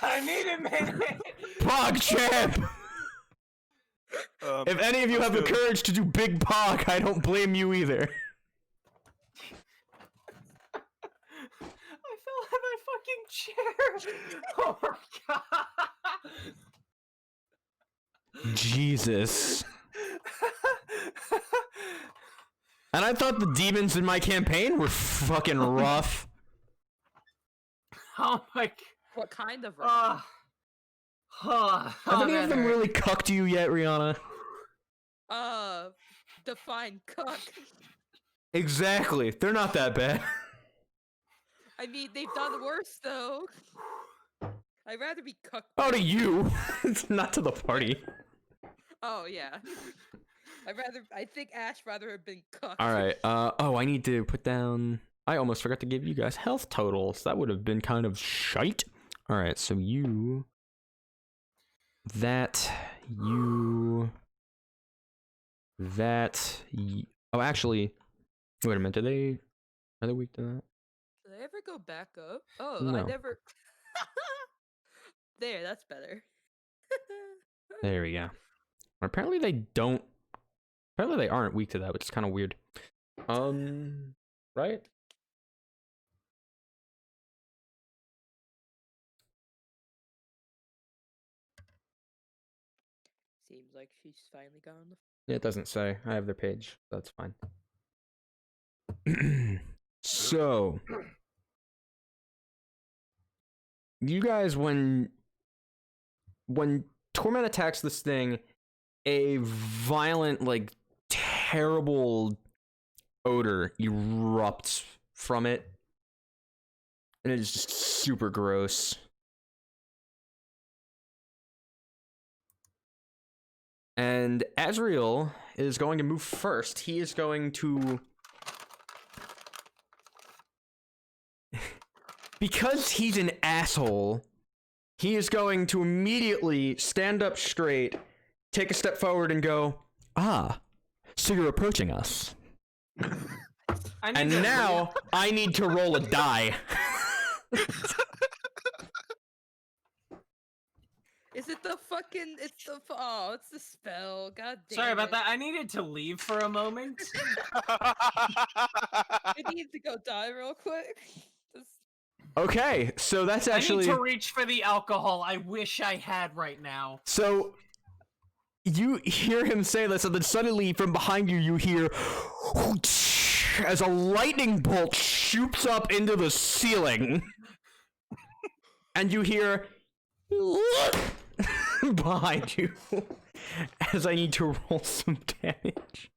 Speaker 2: I need a minute.
Speaker 3: PogChamp. If any of you have the courage to do Big Pog, I don't blame you either.
Speaker 2: I fell out of my fucking chair. Oh my god.
Speaker 3: Jesus. And I thought the demons in my campaign were fucking rough.
Speaker 2: Oh my.
Speaker 4: What kind of rough?
Speaker 3: Have any of them really cucked you yet, Rihanna?
Speaker 4: define cuck.
Speaker 3: Exactly. They're not that bad.
Speaker 4: I mean, they've done worse though. I'd rather be cucked.
Speaker 3: Oh, to you. Not to the party.
Speaker 4: Oh yeah. I think Ash rather have been cucked.
Speaker 3: All right. Oh, I need to put down. I almost forgot to give you guys health totals. That would have been kind of shite. All right. So you. That. You. That. Oh, actually. Wait a minute. Are they weak to that?
Speaker 4: Did I ever go back up? Oh,
Speaker 3: No.
Speaker 4: I never. There, that's better.
Speaker 3: There we go. Apparently they don't. Apparently they aren't weak to that, which is kind of weird. Right?
Speaker 4: Seems like she's finally got on the.
Speaker 3: Yeah, it doesn't say. I have their page. That's fine. So, you guys, when Torment attacks this thing, a violent, like, terrible odor erupts from it, and it is just super gross. And Azrael is going to move first. He is going to... Because he's an asshole, he is going to immediately stand up straight, take a step forward, and go, "Ah, so you're approaching us. And now, I need to roll a die."
Speaker 4: Is it the fucking? It's the. Oh, it's the spell. God damn.
Speaker 2: Sorry about
Speaker 4: it.
Speaker 2: that. I needed to leave for a moment.
Speaker 4: I need to go die real quick. Just-
Speaker 3: Okay, so that's actually...
Speaker 2: I need to reach for the alcohol I wish I had right now.
Speaker 3: So, you hear him say this, and then suddenly from behind you, you hear... as a lightning bolt shoots up into the ceiling. And you hear... behind you. As I need to roll some damage.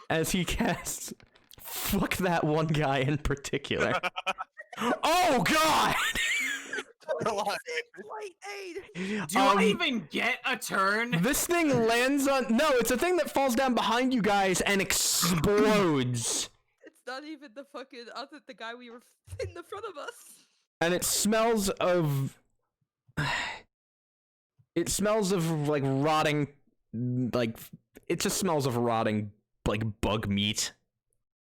Speaker 3: As he casts... Fuck that one guy in particular. Oh, God!
Speaker 4: Light aid.
Speaker 2: Do I even get a turn?
Speaker 3: This thing lands on... No, it's a thing that falls down behind you guys and explodes.
Speaker 4: It's not even the fucking other the guy we were in the front of us.
Speaker 3: And it smells of... It smells of, like, rotting... Like, it just smells of rotting, like, bug meat.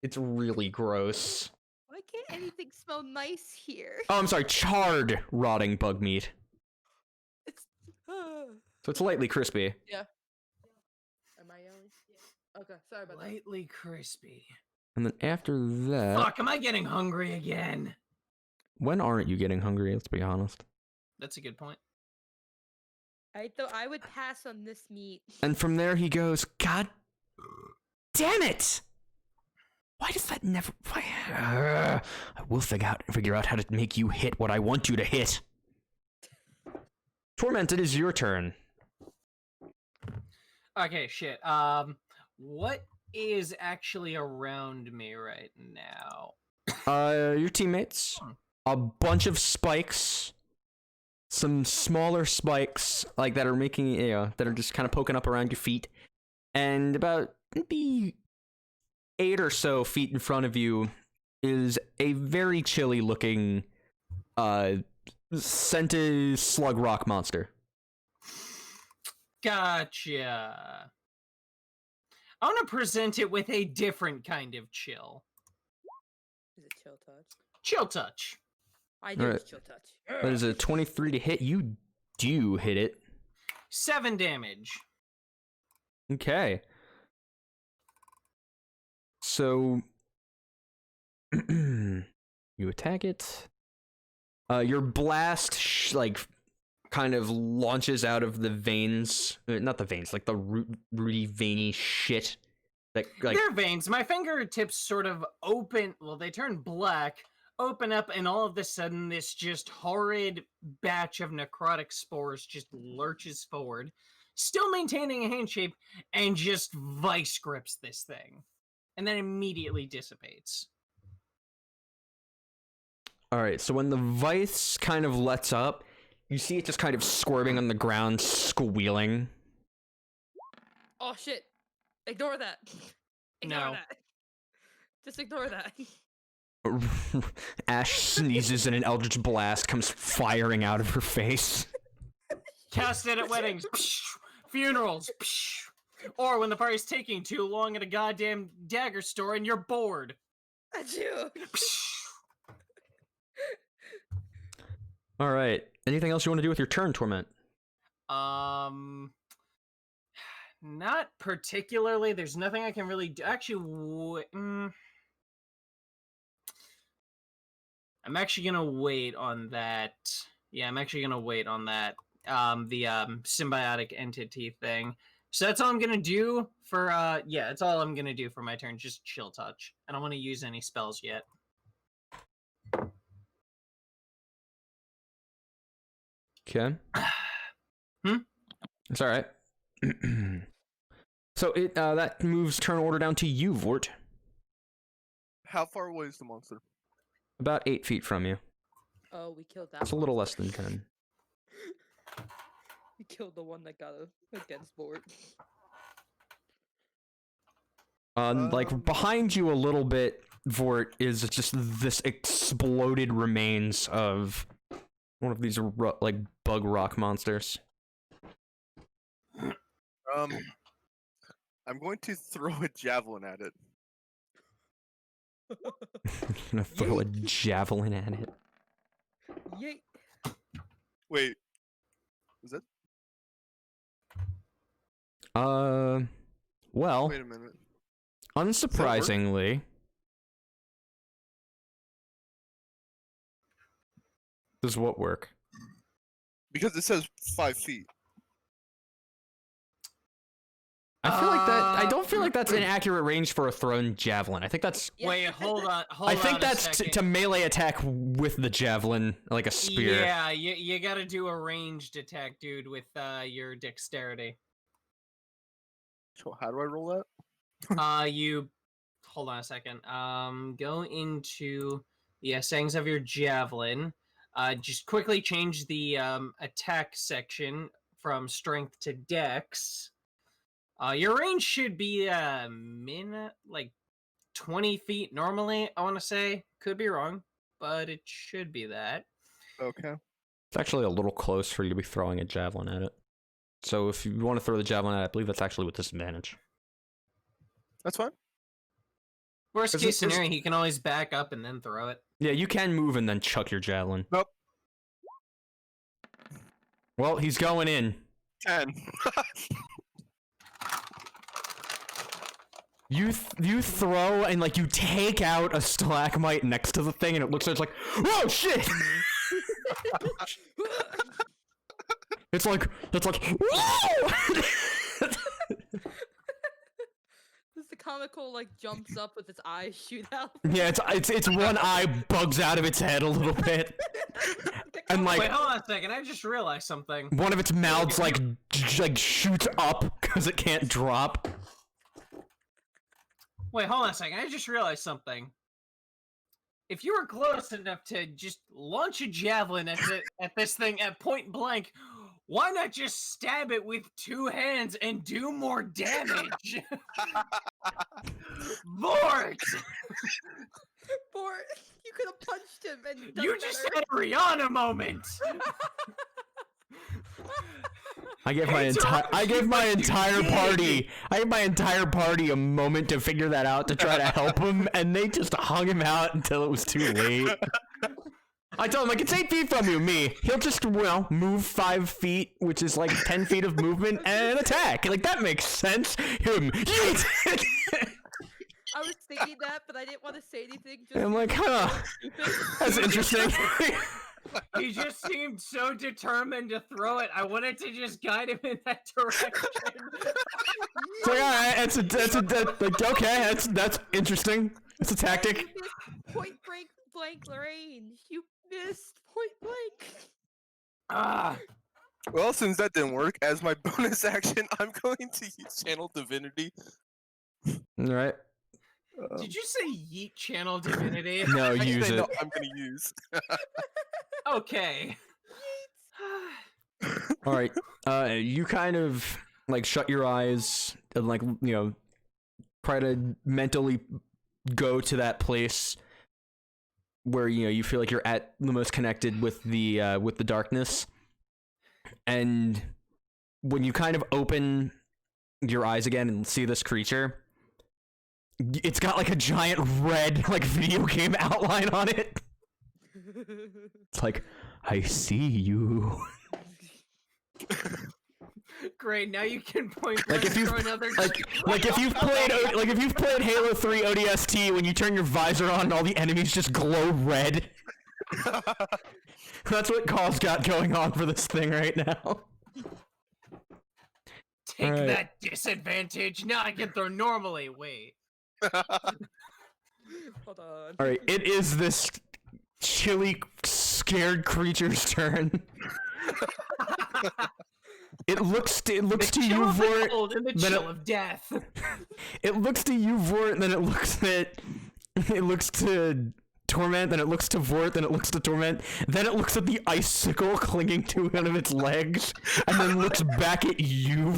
Speaker 3: It's really gross.
Speaker 4: Why can't anything smell nice here?
Speaker 3: Oh, I'm sorry, charred rotting bug meat.
Speaker 4: It's.
Speaker 3: So it's lightly crispy.
Speaker 4: Yeah. Am I yelling? Yeah. Okay, sorry about that.
Speaker 2: Lightly crispy.
Speaker 3: And then after that...
Speaker 2: Fuck, am I getting hungry again?
Speaker 3: When aren't you getting hungry? Let's be honest.
Speaker 2: That's a good point.
Speaker 4: I thought I would pass on this meat.
Speaker 3: And from there he goes, "God damn it! Why does that never... Why... I will figure out how to make you hit what I want you to hit." Torment, it is your turn.
Speaker 2: Okay, shit. What is actually around me right now?
Speaker 3: Your teammates. A bunch of spikes. Some smaller spikes, like, that are making, that are just kind of poking up around your feet. And about maybe 8 or so feet in front of you is a very chilly looking, scented slug rock monster.
Speaker 2: Gotcha. I want to present it with a different kind of chill.
Speaker 4: Is it chill touch?
Speaker 2: Chill touch.
Speaker 4: I know
Speaker 3: Alright.
Speaker 4: it's chill touch.
Speaker 3: That is a 23 to hit. You do hit it.
Speaker 2: 7 damage.
Speaker 3: Okay. So you attack it. Your blast kind of launches out of the veins, not the veins, like the rooty veiny shit. That, like,
Speaker 2: They're veins. My fingertips sort of open. Well, they turn black, open up, and all of a sudden, this just horrid batch of necrotic spores just lurches forward, still maintaining a hand shape, and just vice grips this thing. And then immediately dissipates.
Speaker 3: Alright, so when the vice kind of lets up, you see it just kind of squirming on the ground, squealing.
Speaker 4: Oh shit! Ignore that. Ignore
Speaker 2: No.
Speaker 4: that. Just ignore that.
Speaker 3: Ash sneezes and an eldritch blast comes firing out of her face.
Speaker 2: Cast it at weddings, funerals, or when the party's taking too long at a goddamn dagger store and you're bored.
Speaker 4: That's you.
Speaker 3: Alright, anything else you want to do with your turn, Torment?
Speaker 2: Not particularly. There's nothing I can really do. Actually, I'm actually gonna wait on that. Yeah, I'm actually gonna wait on that. The symbiotic entity thing. So that's all I'm gonna do for yeah, that's all I'm gonna do for my turn. Just chill touch. I don't want to use any spells yet.
Speaker 3: Okay. It's alright. So it that moves turn order down to you, Vort.
Speaker 1: How far away is the monster?
Speaker 3: About 8 feet from you.
Speaker 4: Oh, we killed that.
Speaker 3: It's a little less than 10.
Speaker 4: We killed the one that got against board.
Speaker 3: Like behind you a little bit, Vort, is just this exploded remains of one of these like bug rock monsters.
Speaker 1: I'm going to throw a javelin at it.
Speaker 3: You're gonna throw a javelin at it.
Speaker 4: Yeet.
Speaker 1: Wait. Is that?
Speaker 3: Well,
Speaker 1: Wait a minute.
Speaker 3: unsurprisingly, does what work?
Speaker 1: Because it says 5 feet.
Speaker 3: I feel like that. I don't feel like that's an accurate range for a thrown javelin. I think that's.
Speaker 2: Wait, hold on.
Speaker 3: I think that's to melee attack with the javelin, like a spear.
Speaker 2: Yeah, you gotta do a ranged attack, dude, with your dexterity.
Speaker 1: So how do I roll that?
Speaker 2: You hold on a second. Go into the settings of your javelin. Just quickly change the attack section from strength to dex. Your range should be like 20 feet normally, I want to say. Could be wrong, but it should be that.
Speaker 1: Okay.
Speaker 3: It's actually a little close for you to be throwing a javelin at it. So if you want to throw the javelin at it, I believe that's actually with disadvantage.
Speaker 1: That's fine.
Speaker 2: Worst case scenario, he can always back up and then throw it.
Speaker 3: Yeah, you can move and then chuck your javelin.
Speaker 1: Nope.
Speaker 3: Well, he's going in.
Speaker 1: 10.
Speaker 3: You throw and like you take out a stalagmite next to the thing, and it looks like it's like, whoa, shit! it's like whoa!
Speaker 4: The comical like jumps up with its eyes shoot out.
Speaker 3: Yeah, it's one eye bugs out of its head a little bit, and like
Speaker 2: Wait, hold on a second. I just realized something.
Speaker 3: one of its mouths like shoots up because it can't drop.
Speaker 2: Wait, hold on a second. I just realized something. If you were close enough to just launch a javelin at this thing at point blank, why not just stab it with 2 hands and do more damage? Bort!
Speaker 4: Bort, you could have punched him and done
Speaker 2: You just
Speaker 4: better.
Speaker 2: had a Rihanna moment.
Speaker 3: I gave my entire party a moment to figure that out, to try to help him, and they just hung him out until it was too late. I told him, like, it's 8 feet from you, me. He'll just, well, move 5 feet, which is like 10 feet of movement, and attack. Like, that makes sense. Him, yeet!
Speaker 4: I was thinking that, but I didn't want to say anything. Just
Speaker 3: I'm like, huh, that's interesting.
Speaker 2: He just seemed so determined to throw it. I wanted to just guide him in that direction.
Speaker 3: It's like, alright, like, okay, that's interesting. It's a tactic.
Speaker 4: You missed point blank range. You missed point blank.
Speaker 2: Ah,
Speaker 1: Well, since that didn't work, as my bonus action, I'm going to use Channel Divinity.
Speaker 3: All right.
Speaker 2: Did you say yeet channel divinity?
Speaker 3: No,
Speaker 1: I
Speaker 3: use
Speaker 1: say
Speaker 3: it.
Speaker 1: no, I'm gonna use.
Speaker 2: Okay.
Speaker 3: All right. You kind of like shut your eyes and like try to mentally go to that place where you feel like you're at the most connected with the darkness. And when you kind of open your eyes again and see this creature, it's got like a giant red like video game outline on it. It's like, I see you.
Speaker 2: Great. Now you can point
Speaker 3: Like
Speaker 2: blank
Speaker 3: if you've
Speaker 2: throw another.
Speaker 3: like if you've played Halo 3 ODST, when you turn your visor on and all the enemies just glow red. That's what Call's got going on for this thing right now.
Speaker 2: Take
Speaker 3: Alright.
Speaker 2: that disadvantage. Now I can throw normally. Wait.
Speaker 4: Hold on.
Speaker 3: All right, it is this chilly, scared creature's turn. It looks to
Speaker 2: The
Speaker 3: you,
Speaker 2: chill of the
Speaker 3: Vort.
Speaker 2: cold and the
Speaker 3: then
Speaker 2: chill of death.
Speaker 3: It looks to you, Vort. Then it looks to Torment. Then it looks to Vort. Then it looks to Torment. Then it looks at the icicle clinging to one of its legs, and then looks back at you,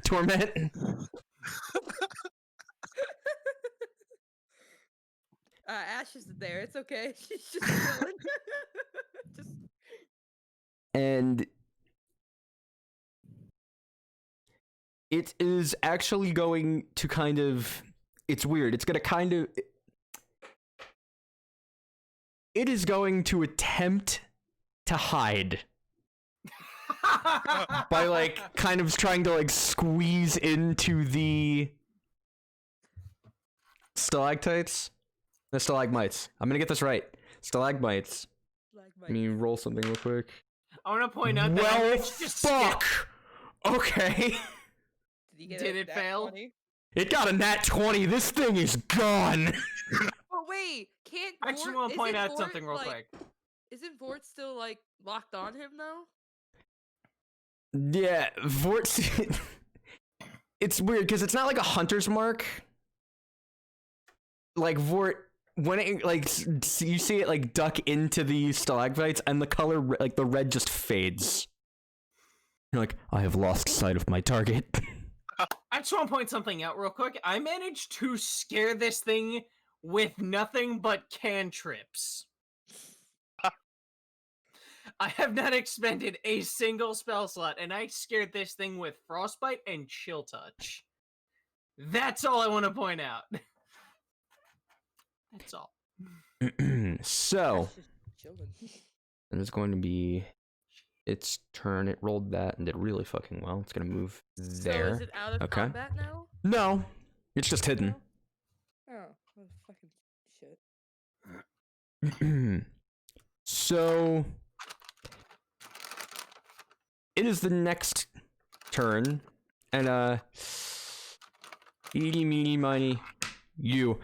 Speaker 3: Torment.
Speaker 4: Ash isn't there. It's okay. She's just chilling. Just
Speaker 3: And it is actually going to kind of, it's weird. It's going to kind of, it is going to attempt to hide by like kind of trying to like squeeze into the stalactites, the stalagmites. I'm going to get this right. Stalagmites.
Speaker 4: like
Speaker 3: Let me roll something real quick.
Speaker 2: I want to point out that I
Speaker 3: Well,
Speaker 2: just
Speaker 3: fuck. Okay.
Speaker 4: Did, you get
Speaker 2: Did it
Speaker 4: nat
Speaker 2: fail?
Speaker 4: 20?
Speaker 3: It got a nat 20. This thing is gone.
Speaker 4: Oh wait, can't.
Speaker 2: I just
Speaker 4: Vort-
Speaker 2: want to point
Speaker 4: isn't
Speaker 2: out
Speaker 4: Vort,
Speaker 2: something real
Speaker 4: like,
Speaker 2: quick.
Speaker 4: Isn't Vort still like locked on him though?
Speaker 3: Yeah, Vort. It's weird because it's not like a hunter's mark. Like Vort, when it like you see it like duck into the stalagmites, and the color like the red just fades. You're like, I have lost sight of my target.
Speaker 2: I just want to point something out real quick. I managed to scare this thing with nothing but cantrips. I have not expended a single spell slot, and I scared this thing with Frostbite and Chill Touch. That's all I want to point out. That's all.
Speaker 3: So
Speaker 4: Ash is chilling.
Speaker 3: and it's going to be its turn. It rolled that and did really fucking well. It's gonna move there.
Speaker 4: So is it out of
Speaker 3: Okay.
Speaker 4: combat now?
Speaker 3: No, it's just hidden.
Speaker 4: No? Oh, well, fucking shit.
Speaker 3: So it is the next turn, and eeny meeny miny you.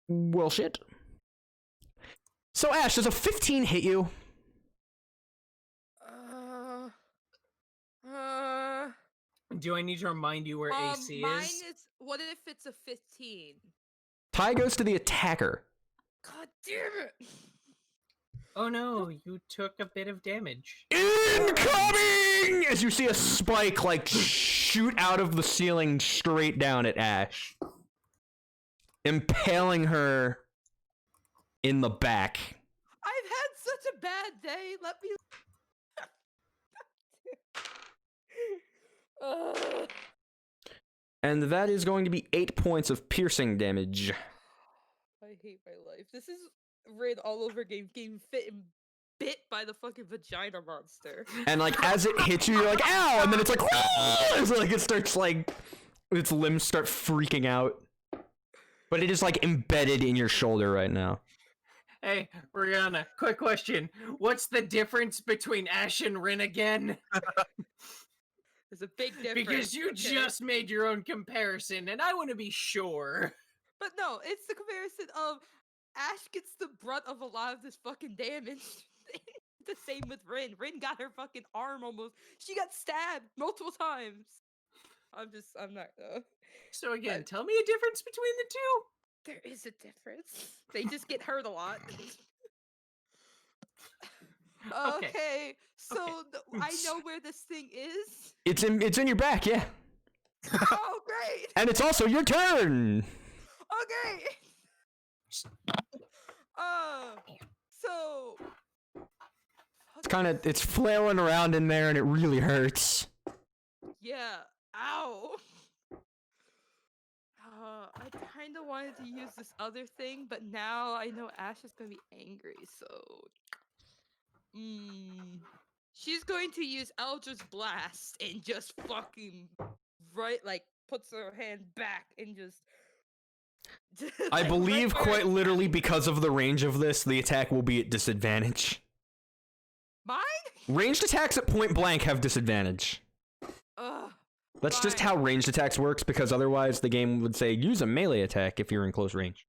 Speaker 3: Well, shit. So Ash, does a 15 hit you?
Speaker 2: Do I need to remind you where AC
Speaker 4: mine
Speaker 2: is?
Speaker 4: is. What if it's a 15?
Speaker 3: Tie goes to the attacker.
Speaker 4: God damn it!
Speaker 2: Oh no, you took a bit of damage.
Speaker 3: Incoming! As you see a spike like shoot out of the ceiling straight down at Ash, impaling her in the back.
Speaker 4: I've had such a bad day. Let me. Ugh.
Speaker 3: And that is going to be 8 points of piercing damage.
Speaker 4: I hate my life. This is Rid all over game, getting fit and bit by the fucking vagina monster.
Speaker 3: And like as it hits you, you're like, ow! And then it's like, it's like it starts like its limbs start freaking out. But it is like embedded in your shoulder right now.
Speaker 2: Hey, Rihanna, quick question. What's the difference between Ash and Rin again?
Speaker 4: There's a big difference.
Speaker 2: Because you
Speaker 4: okay?
Speaker 2: just made your own comparison, and I want to be sure.
Speaker 4: But no, it's the comparison of Ash gets the brunt of a lot of this fucking damage. The same with Rin. Rin got her fucking arm almost. She got stabbed multiple times. I'm not.
Speaker 2: So again,
Speaker 4: But-
Speaker 2: tell me a difference between the two.
Speaker 4: There is a difference. They just get hurt a lot.
Speaker 2: Okay.
Speaker 4: Okay, so
Speaker 2: Okay.
Speaker 4: I know where this thing is.
Speaker 3: It's in your back, yeah.
Speaker 4: Oh, great.
Speaker 3: And it's also your turn.
Speaker 4: Okay. So.
Speaker 3: It's flailing around in there and it really hurts.
Speaker 4: Yeah. Ow. I kind of wanted to use this other thing, but now I know Ash is gonna be angry, so. She's going to use Eldritch Blast and just fucking puts her hand back and just.
Speaker 3: I
Speaker 4: like,
Speaker 3: believe
Speaker 4: right where
Speaker 3: quite
Speaker 4: it's
Speaker 3: literally
Speaker 4: at.
Speaker 3: because of the range of this, the attack will be at disadvantage.
Speaker 4: Mine?
Speaker 3: Ranged attacks at point blank have disadvantage.
Speaker 4: Ugh.
Speaker 3: That's just
Speaker 4: Fine.
Speaker 3: how ranged attacks works, because otherwise the game would say use a melee attack if you're in close range.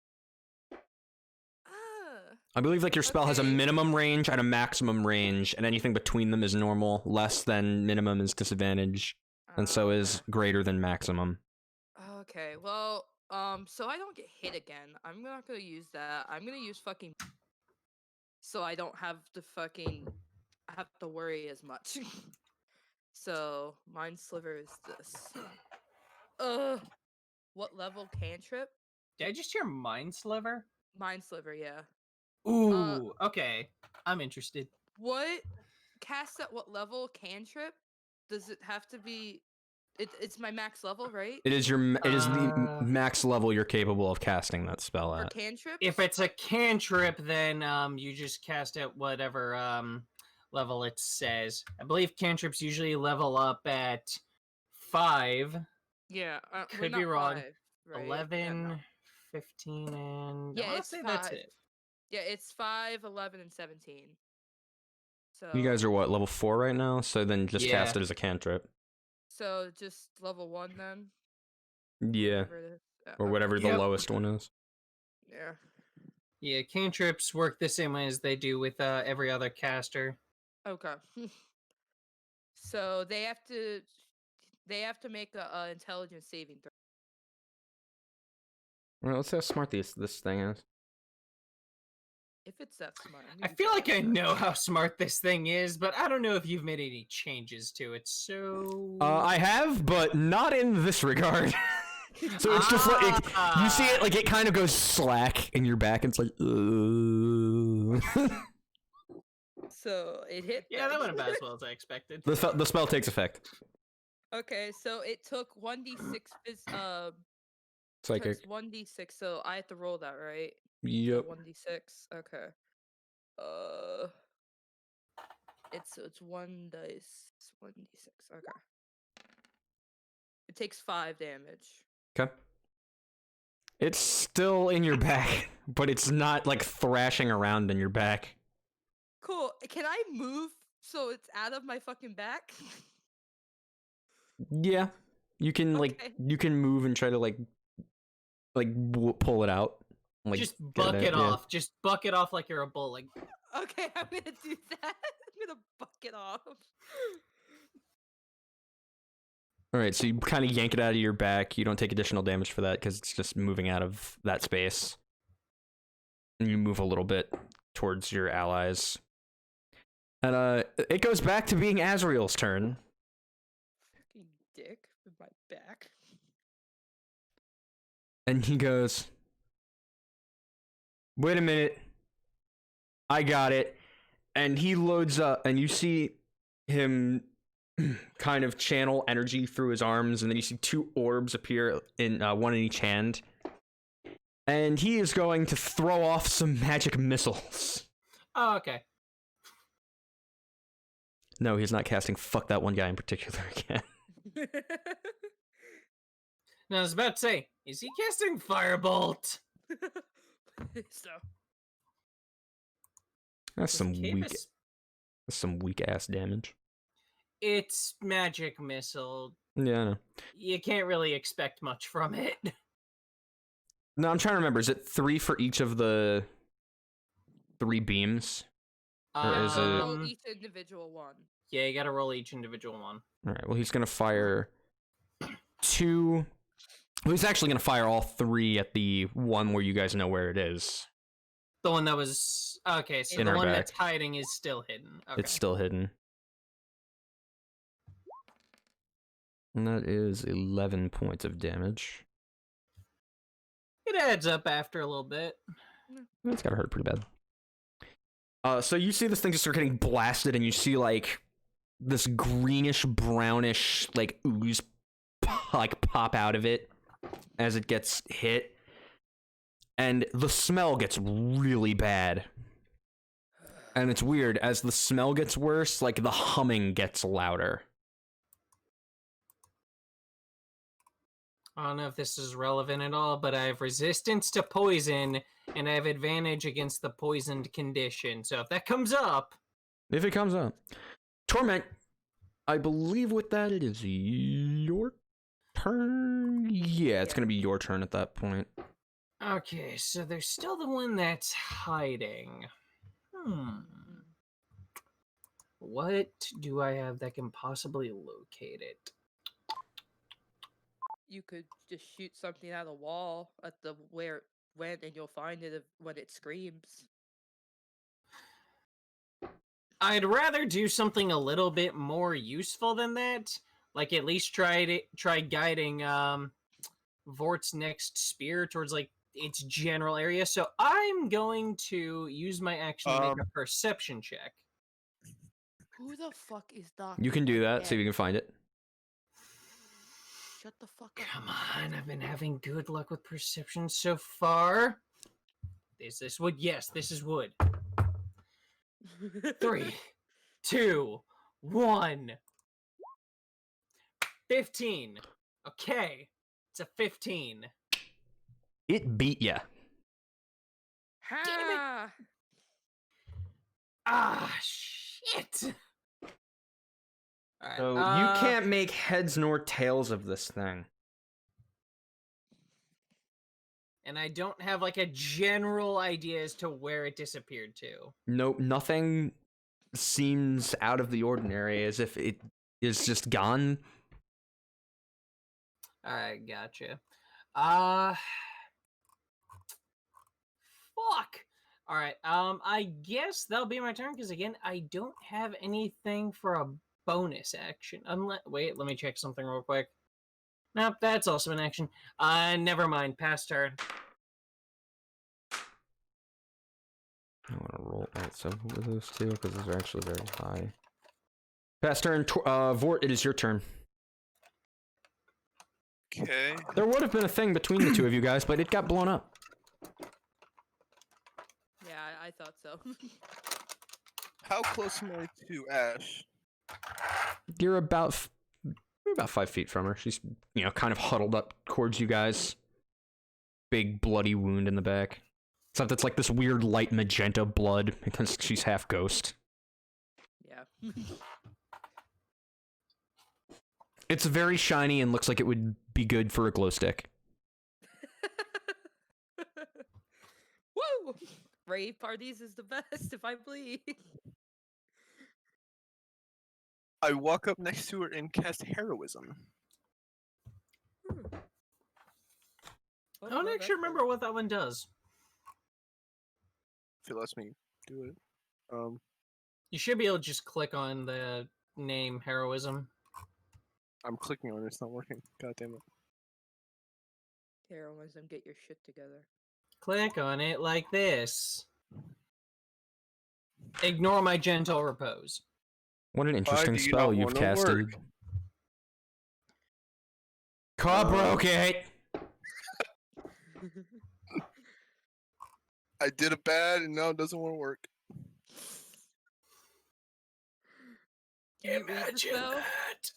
Speaker 3: I believe like your spell has a
Speaker 4: Okay.
Speaker 3: minimum range and a maximum range, and anything between them is normal. Less than minimum is disadvantage, and so is greater than maximum.
Speaker 4: Okay, well, so I don't get hit again. I'm not gonna use that. I'm gonna use fucking. So I don't have to worry as much. So Mind Sliver is this. What level cantrip?
Speaker 2: Did I just hear Mind Sliver?
Speaker 4: Mind Sliver, yeah.
Speaker 2: Ooh, okay. I'm interested.
Speaker 4: What cast at what level cantrip? Does it have to be? It's my max level, right?
Speaker 3: It is the max level you're capable of casting that spell
Speaker 4: For
Speaker 3: at.
Speaker 4: cantrips?
Speaker 2: If it's a cantrip, then you just cast at whatever level it says. I believe cantrips usually level up at 5,
Speaker 4: Yeah, we're
Speaker 2: could be
Speaker 4: not
Speaker 2: wrong.
Speaker 4: 5, right?
Speaker 2: 11,
Speaker 4: no.
Speaker 2: 15, and
Speaker 4: Yeah,
Speaker 2: I want to
Speaker 4: it's
Speaker 2: say
Speaker 4: 5.
Speaker 2: that's it.
Speaker 4: Yeah, it's 5, 11, and 17. So
Speaker 3: You guys are what, level 4 right now? So then just
Speaker 2: Yeah.
Speaker 3: cast it as a cantrip.
Speaker 4: So just level 1 then.
Speaker 3: Yeah,
Speaker 4: Whatever it is. Yeah,
Speaker 3: or
Speaker 4: okay.
Speaker 3: whatever the
Speaker 2: Yep.
Speaker 3: lowest one is.
Speaker 4: Yeah.
Speaker 2: Yeah, cantrips work the same way as they do with every other caster.
Speaker 4: Okay. So they have to make a intelligence saving throw.
Speaker 3: Well, let's see how smart this thing is.
Speaker 4: If it's that smart.
Speaker 2: I feel like I know how smart this thing is, but I don't know if you've made any changes to it, so...
Speaker 3: I have, but not in this regard. So it's just like you see it, like it kind of goes slack in your back, and it's like,
Speaker 4: So it hit.
Speaker 2: Yeah, that went about as well as I expected.
Speaker 3: the spell takes effect.
Speaker 4: Okay, so it took 1d6
Speaker 3: Psychic.
Speaker 4: 1d6, so I have to roll that, right?
Speaker 3: Yep.
Speaker 4: 1d6. Okay. It's 1 dice. 1d6. Okay. It takes 5 damage.
Speaker 3: Okay. It's still in your back, but it's not like thrashing around in your back.
Speaker 4: Cool. Can I move so it's out of my fucking back?
Speaker 3: Yeah, you can
Speaker 4: Okay.
Speaker 3: you can move and try to pull it out. Like,
Speaker 2: Just
Speaker 3: get
Speaker 2: buck it
Speaker 3: yeah.
Speaker 2: off. Just buck it off like you're a bull. Like,
Speaker 4: Okay, I'm gonna do that. I'm gonna buck it off.
Speaker 3: All right, so you kind of yank it out of your back. You don't take additional damage for that because it's just moving out of that space. And you move a little bit towards your allies. And it goes back to being Azrael's turn.
Speaker 4: Fucking dick with my back.
Speaker 3: And he goes, wait a minute. I got it. And he loads up, and you see him kind of channel energy through his arms, and then you see 2 orbs appear in one in each hand. And he is going to throw off some magic missiles.
Speaker 2: oh, okay.
Speaker 3: No, he's not casting fuck that one guy in particular again.
Speaker 2: Now I was about to say, is he casting Firebolt?
Speaker 4: So
Speaker 3: That's
Speaker 2: Does
Speaker 3: some
Speaker 2: Capus-
Speaker 3: weak ass damage.
Speaker 2: It's magic missile.
Speaker 3: Yeah, I know.
Speaker 2: You can't really expect much from it.
Speaker 3: No, I'm trying to remember. Is it 3 for each of the 3 beams? Or is it...
Speaker 4: Roll each individual one.
Speaker 2: Yeah, you gotta roll each individual one.
Speaker 3: Alright, well, he's gonna fire 2... Well, he's actually gonna fire all 3 at the one where you guys know where it is.
Speaker 2: The one that was... Okay, so
Speaker 3: In
Speaker 2: the
Speaker 3: our
Speaker 2: one
Speaker 3: back.
Speaker 2: that's hiding is still hidden. Okay.
Speaker 3: It's still hidden. And that is 11 points of damage.
Speaker 2: It adds up after a little bit.
Speaker 3: It's gotta hurt pretty bad. So you see this thing just start getting blasted, and you see, like, this greenish, brownish, like, ooze, like, pop out of it as it gets hit. And the smell gets really bad. And it's weird, as the smell gets worse, like, the humming gets louder.
Speaker 2: I don't know if this is relevant at all, but I have resistance to poison, and I have advantage against the poisoned condition. So if that comes up...
Speaker 3: If it comes up. Torment, I believe with that it is your turn? Yeah, it's gonna be your turn at that point.
Speaker 2: Okay, so there's still the one that's hiding. What do I have that can possibly locate it?
Speaker 4: You could just shoot something at a wall at the where it went, and you'll find it when it screams.
Speaker 2: I'd rather do something a little bit more useful than that. Like at least try guiding Vort's next spear towards like its general area. So I'm going to use my action to make a perception check.
Speaker 4: Who the fuck is Doc?
Speaker 3: You can do that, see if you can find it.
Speaker 4: Shut the fuck up.
Speaker 2: Come on, I've been having good luck with perception so far. Is this wood? Yes, this is wood. 3, 2, 1. 15. Okay, it's a 15.
Speaker 3: It beat ya.
Speaker 4: Ha!
Speaker 2: Ah, shit. All right,
Speaker 3: So you can't make heads nor tails of this thing.
Speaker 2: And I don't have like a general idea as to where it disappeared to.
Speaker 3: Nope, nothing seems out of the ordinary, as if it is just gone.
Speaker 2: Alright, gotcha. Fuck! Alright, I guess that'll be my turn, because again, I don't have anything for a bonus action. Wait, let me check something real quick. Nope, that's also an action. Never mind, pass turn.
Speaker 3: I want to roll at several of those two, because those are actually very high. Pass turn, Vort, it is your turn.
Speaker 1: Okay.
Speaker 3: There would have been a thing between the two of you guys, but it got blown up.
Speaker 4: Yeah, I thought so.
Speaker 1: How close am I to Ash?
Speaker 3: You're about 5 feet from her. She's, kind of huddled up towards you guys. Big bloody wound in the back. Except it's like this weird light magenta blood because she's half ghost.
Speaker 4: Yeah.
Speaker 3: It's very shiny and looks like it would be good for a glow stick.
Speaker 4: Woo! Rave parties is the best if I bleed.
Speaker 1: I walk up next to her and cast Heroism.
Speaker 2: I don't actually remember what that one does.
Speaker 1: If it lets me do it.
Speaker 2: You should be able to just click on the name Heroism.
Speaker 1: I'm clicking on it, it's not working. God damn it.
Speaker 4: Heroism, get your shit together.
Speaker 2: Click on it like this. Ignore my gentle repose.
Speaker 3: What an interesting
Speaker 1: do you
Speaker 3: spell
Speaker 1: not
Speaker 3: you've
Speaker 1: wanna
Speaker 3: casted.
Speaker 1: work?
Speaker 3: Car broke it!
Speaker 1: I did it bad and now it doesn't want to work.
Speaker 4: Can you read the spell?
Speaker 2: that.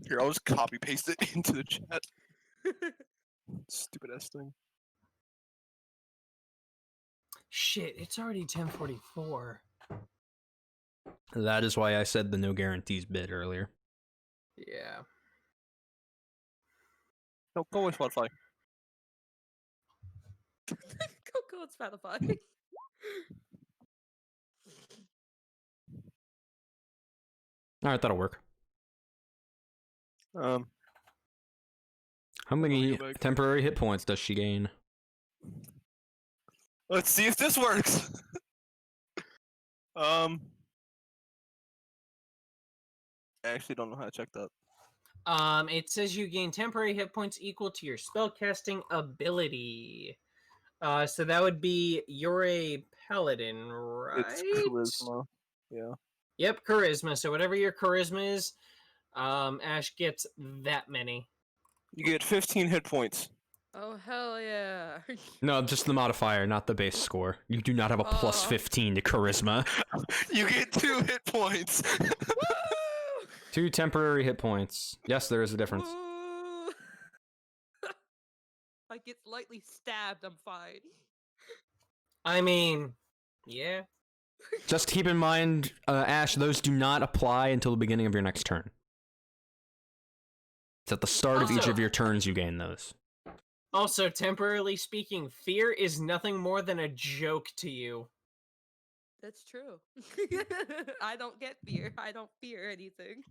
Speaker 1: Here, I'll just copy paste it into the chat. Stupid ass thing.
Speaker 2: Shit, it's already 10:44.
Speaker 3: That is why I said the no guarantees bit earlier.
Speaker 2: Yeah.
Speaker 1: No, go with Spotify.
Speaker 4: Go on Spotify.
Speaker 3: All right, that'll work.
Speaker 1: Um,
Speaker 3: How
Speaker 1: I'll
Speaker 3: many
Speaker 1: go back.
Speaker 3: temporary hit points does she gain?
Speaker 1: let's see if this works. I actually don't know how to check that.
Speaker 2: It says you gain temporary hit points equal to your spellcasting ability. So that would be you're a paladin, right?
Speaker 1: It's charisma. Yeah.
Speaker 2: Yep, charisma. So whatever your charisma is, Ash gets that many.
Speaker 1: You get 15 hit points.
Speaker 4: Oh hell yeah!
Speaker 3: No, just the modifier, not the base score. You do not have a plus
Speaker 4: Oh.
Speaker 3: 15 to charisma.
Speaker 1: You get 2 hit points.
Speaker 4: Woo!
Speaker 3: 2 temporary hit points. Yes, there is a difference.
Speaker 4: Woo! I get lightly stabbed. I'm fine.
Speaker 2: I mean, yeah.
Speaker 3: Just keep in mind, Ash, those do not apply until the beginning of your next turn. It's at the start of each
Speaker 2: Also-
Speaker 3: of your turns you gain those.
Speaker 2: Also, temporarily speaking, fear is nothing more than a joke to you.
Speaker 4: That's true. I don't get fear. I don't fear anything.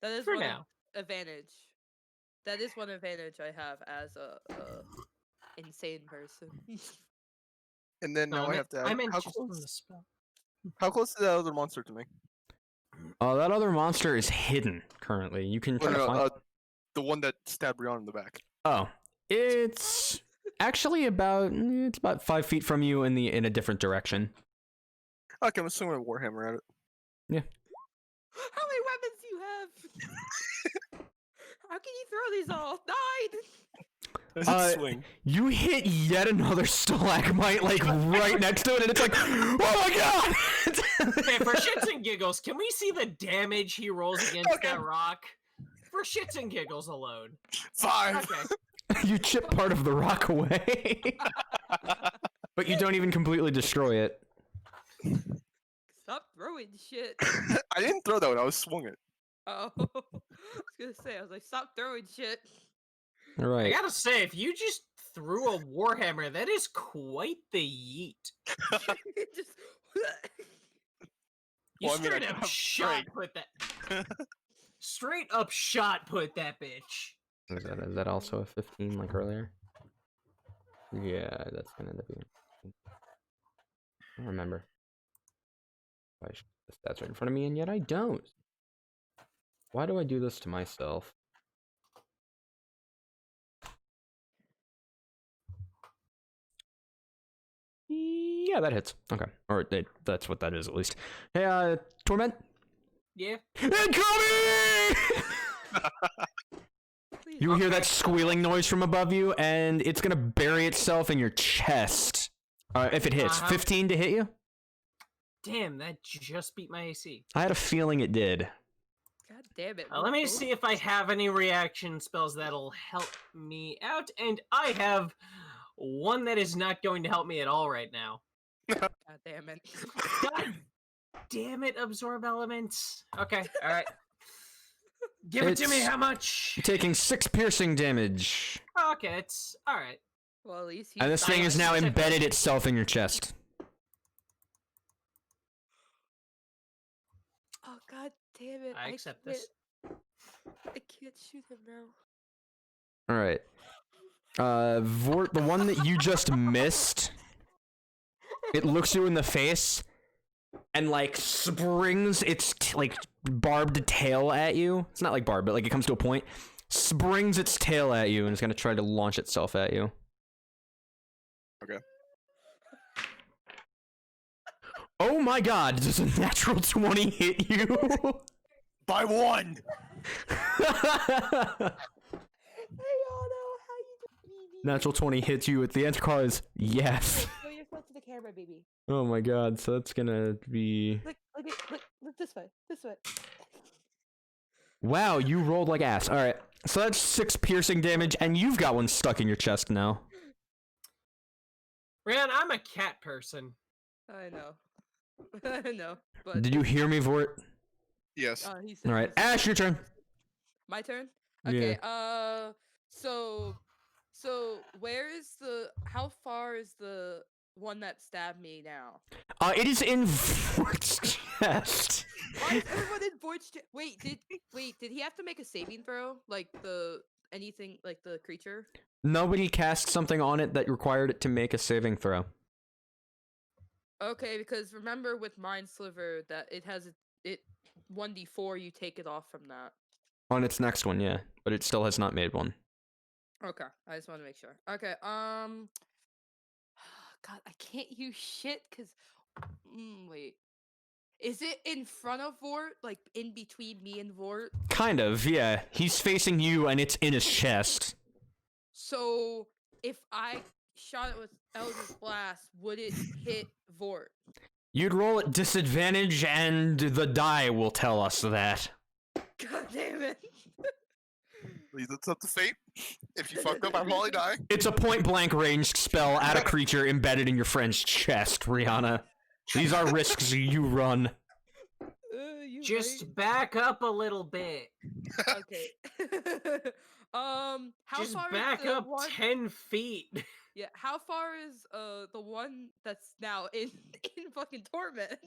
Speaker 4: That is
Speaker 2: For
Speaker 4: one
Speaker 2: now.
Speaker 4: advantage. That is one advantage I have as a insane person.
Speaker 1: And then now I have to ask,
Speaker 2: I meant
Speaker 1: how
Speaker 2: just on the
Speaker 1: close?
Speaker 2: spell.
Speaker 1: How close is that other monster to me?
Speaker 3: That other monster is hidden currently. You can
Speaker 1: Oh,
Speaker 3: try to
Speaker 1: no,
Speaker 3: find.
Speaker 1: the one that stabbed Rihanna in the back.
Speaker 3: Oh, it's actually about 5 feet from you in a different direction.
Speaker 1: Okay, I'm assuming a warhammer at it.
Speaker 4: How many weapons do you have? How can you throw these all? 9!
Speaker 1: Does
Speaker 3: Uh,
Speaker 1: it swing?
Speaker 3: You hit yet another stalagmite like right next to it, and it's like, oh my god!
Speaker 2: Okay, for shits and giggles, can we see the damage he rolls against
Speaker 1: Okay.
Speaker 2: that rock? For shits and giggles alone.
Speaker 1: 5.
Speaker 2: Okay.
Speaker 3: You chip part of the rock away, but you don't even completely destroy it.
Speaker 4: Stop throwing shit.
Speaker 1: I didn't throw that one. I was swung it.
Speaker 4: Oh, I was gonna say, I was like, stop throwing shit.
Speaker 3: All
Speaker 2: I
Speaker 3: right.
Speaker 2: gotta say, if you just threw a warhammer, that is quite the yeet.
Speaker 4: Just
Speaker 2: You
Speaker 1: Well, I mean, I
Speaker 2: straight up
Speaker 1: have
Speaker 2: shot put that. Straight up shot put that bitch.
Speaker 3: Is that also a 15 like earlier? Yeah, that's gonna end up being. I don't remember. I should have the stats right in front of me, and yet I don't. Why do I do this to myself? Yeah, that hits. Okay, or that's what that is at least. Hey, Torment.
Speaker 2: Yeah.
Speaker 3: Incoming!
Speaker 4: please.
Speaker 3: You hear that
Speaker 2: Okay.
Speaker 3: squealing noise from above you, and it's gonna bury itself in your chest. If it hits,
Speaker 2: Uh-huh.
Speaker 3: 15 to hit you.
Speaker 2: Damn, that just beat my AC.
Speaker 3: I had a feeling it did.
Speaker 4: God damn it.
Speaker 2: Let me see if I have any reaction spells that'll help me out, and I have one that is not going to help me at all right now.
Speaker 4: God damn it.
Speaker 2: God damn it, absorb elements. Okay, alright. Give it to me,
Speaker 3: It's-
Speaker 2: how much?
Speaker 3: Taking 6 piercing damage,
Speaker 2: Okay, it's alright.
Speaker 4: Well, at least
Speaker 3: and this thing is now
Speaker 2: Six-
Speaker 3: embedded itself in your chest.
Speaker 4: Oh god damn it.
Speaker 2: I accept this.
Speaker 4: I can't shoot him now.
Speaker 3: All right. Vort, the one that you just missed, it looks you in the face and like springs its like barbed tail at you. It's not like barbed, but like it comes to a point, springs its tail at you, and it's gonna try to launch itself at you.
Speaker 1: Okay.
Speaker 3: Oh my god, does a natural 20 hit you?
Speaker 1: By 1.
Speaker 4: Hey, Otto, how you doing, baby?
Speaker 3: Natural 20 hits you with the answer call is yes.
Speaker 4: Show yourself to the camera, baby.
Speaker 3: Oh my god, so that's gonna be...
Speaker 4: Look this way. This way.
Speaker 3: Wow, you rolled like ass. Alright, so that's 6 piercing damage, and you've got one stuck in your chest now.
Speaker 2: Ryan, I'm a cat person.
Speaker 4: I know. I know. But
Speaker 3: Did you hear me, Vort?
Speaker 1: Yes.
Speaker 4: he said
Speaker 3: Alright,
Speaker 4: this.
Speaker 3: Ash, your turn.
Speaker 4: My turn.
Speaker 3: Yeah.
Speaker 4: Okay. So where is the? How far is the one that stabbed me now?
Speaker 3: It is in Vort's chest.
Speaker 4: Why is everyone in Void's Wait, did he have to make a saving throw? Like anything like the creature?
Speaker 3: Nobody cast something on it that required it to make a saving throw.
Speaker 4: Okay, because remember with Mind Sliver that it has it 1d4, you take it off from that.
Speaker 3: On its next one, yeah, but it still has not made one.
Speaker 4: Okay, I just want to make sure. Okay, God, I can't use shit because, wait, is it in front of Vort, like in between me and Vort?
Speaker 3: Kind of, yeah. He's facing you, and it's in his chest.
Speaker 4: So if I shot it with Eldritch Blast, would it hit Vort?
Speaker 3: You'd roll at disadvantage, and the die will tell us that.
Speaker 4: God damn it!
Speaker 1: Leave it up to fate. If you fuck up, I probably die.
Speaker 3: It's a point-blank ranged spell at a creature embedded in your friend's chest, Rihanna. These are risks you run.
Speaker 4: You
Speaker 2: Just back up a little bit.
Speaker 4: right. Okay. How
Speaker 2: Just
Speaker 4: far
Speaker 2: back
Speaker 4: is the
Speaker 2: up
Speaker 4: one...
Speaker 2: 10 feet.
Speaker 4: Yeah, how far is the one that's now in fucking torment?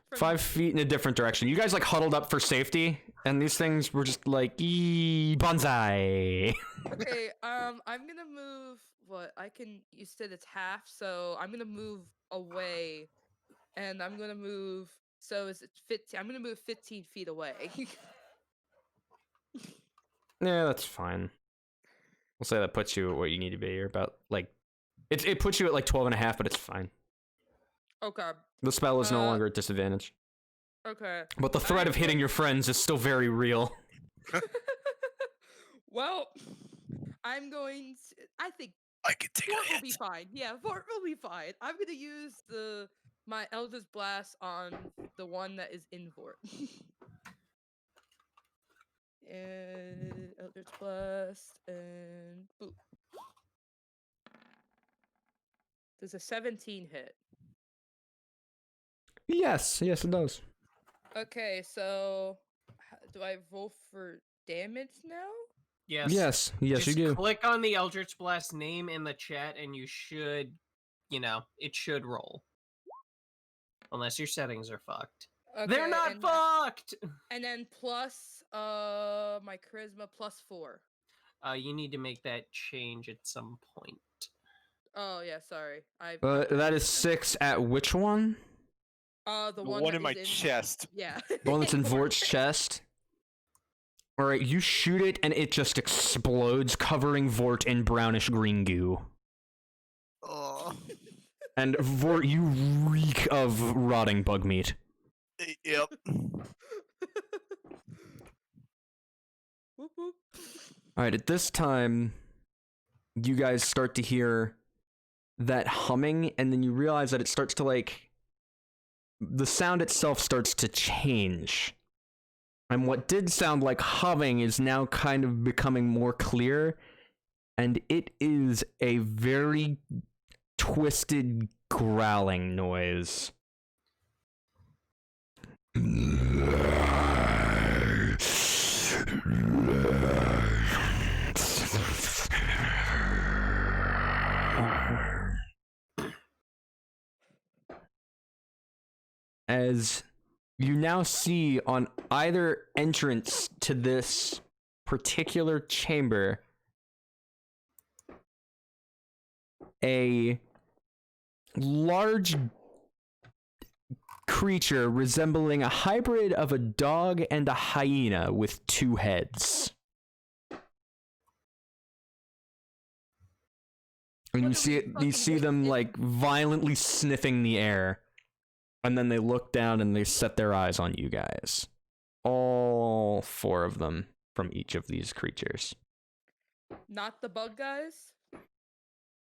Speaker 4: from
Speaker 3: 5 feet in a different direction. You guys like huddled up for safety, and these things were just like, bonsai.
Speaker 4: Okay, I'm gonna move. What I can? You said it's half, so I'm gonna move away, and I'm gonna move. So is it 15? I'm gonna move 15 feet away.
Speaker 3: Yeah, that's fine. We'll say that puts you at what you need to be. You're about like, it puts you at like 12 and a half, but it's fine.
Speaker 4: Okay.
Speaker 3: The spell is no longer at disadvantage.
Speaker 4: Okay.
Speaker 3: But the threat of hitting your friends is still very real.
Speaker 4: Well, I'm going to, I think
Speaker 1: I can take
Speaker 4: Vort
Speaker 1: a
Speaker 4: will be
Speaker 1: hit.
Speaker 4: fine. Yeah, Vort will be fine. I'm gonna use my Eldritch Blast on the one that is in Vort. And Eldritch Blast and boop. Does a 17 hit?
Speaker 3: Yes, yes, it does.
Speaker 4: Okay, so do I roll for damage now?
Speaker 2: Yes.
Speaker 3: Yes, yes,
Speaker 2: Just
Speaker 3: you do.
Speaker 2: click on the Eldritch Blast name in the chat and you should, it should roll. Unless your settings are fucked.
Speaker 4: Okay,
Speaker 2: They're not
Speaker 4: and
Speaker 2: fucked!
Speaker 4: and then plus my charisma +4.
Speaker 2: You need to make that change at some point.
Speaker 4: Oh yeah, sorry.
Speaker 3: That is 6 at which one?
Speaker 4: The
Speaker 1: The
Speaker 4: one
Speaker 1: one
Speaker 4: that
Speaker 1: in my
Speaker 4: is
Speaker 1: chest.
Speaker 4: Yeah.
Speaker 3: The one that's in Vort's chest? Alright, you shoot it and it just explodes, covering Vort in brownish green goo.
Speaker 1: Oh.
Speaker 3: And Vort, you reek of rotting bug meat.
Speaker 1: Yep.
Speaker 4: Whoop, whoop.
Speaker 3: Alright, at this time, you guys start to hear that humming, and then you realize that it starts to, like, the sound itself starts to change. And what did sound like humming is now kind of becoming more clear, and it is a very twisted growling noise. As you now see on either entrance to this particular chamber a large creature resembling a hybrid of a dog and a hyena with 2 heads. And
Speaker 4: What
Speaker 3: you
Speaker 4: are we
Speaker 3: see
Speaker 4: fucking
Speaker 3: them
Speaker 4: waiting?
Speaker 3: like violently sniffing the air. And then they look down and they set their eyes on you guys. All 4 of them from each of these creatures.
Speaker 4: Not the bug guys?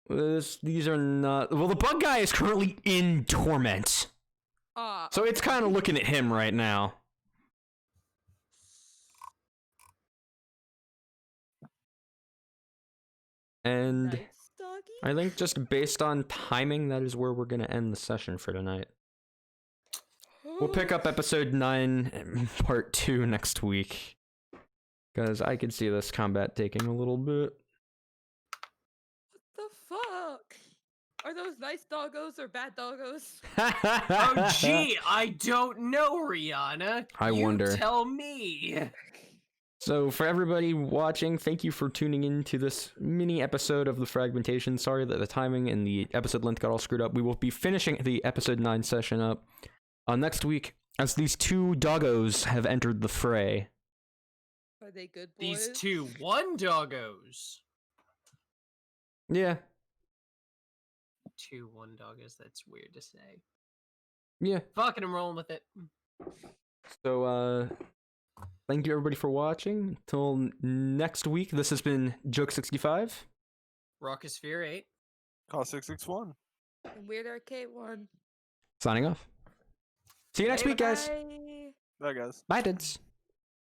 Speaker 3: These are not... Well, the bug guy is currently in torment. So it's kind of looking at him right now. And
Speaker 4: Nice, doggy.
Speaker 3: I think just based on timing, that is where we're going to end the session for tonight. We'll pick up episode 9, part 2 next week. Because I could see this combat taking a little bit.
Speaker 4: What the fuck? Are those nice doggos or bad doggos?
Speaker 2: Oh, gee, I don't know, Rihanna.
Speaker 3: I
Speaker 2: you
Speaker 3: wonder.
Speaker 2: Tell me.
Speaker 3: So for everybody watching, thank you for tuning in to this mini episode of the Fragmentation. Sorry that the timing and the episode length got all screwed up. We will be finishing the episode 9 session up next week as these two doggos have entered the fray.
Speaker 4: Are they good boys?
Speaker 2: These two one-doggos.
Speaker 3: Yeah.
Speaker 2: 2 one-doggos, that's weird to say.
Speaker 3: Yeah.
Speaker 2: Fucking, I'm rolling with it.
Speaker 3: So, thank you everybody for watching. Till next week, this has been Joke65.
Speaker 2: Rockosphere 8.
Speaker 1: Call 661.
Speaker 4: And Weird Arcade 1.
Speaker 3: Signing off. See you next week, guys.
Speaker 4: Bye.
Speaker 1: Bye, guys.
Speaker 3: Bye, dudes.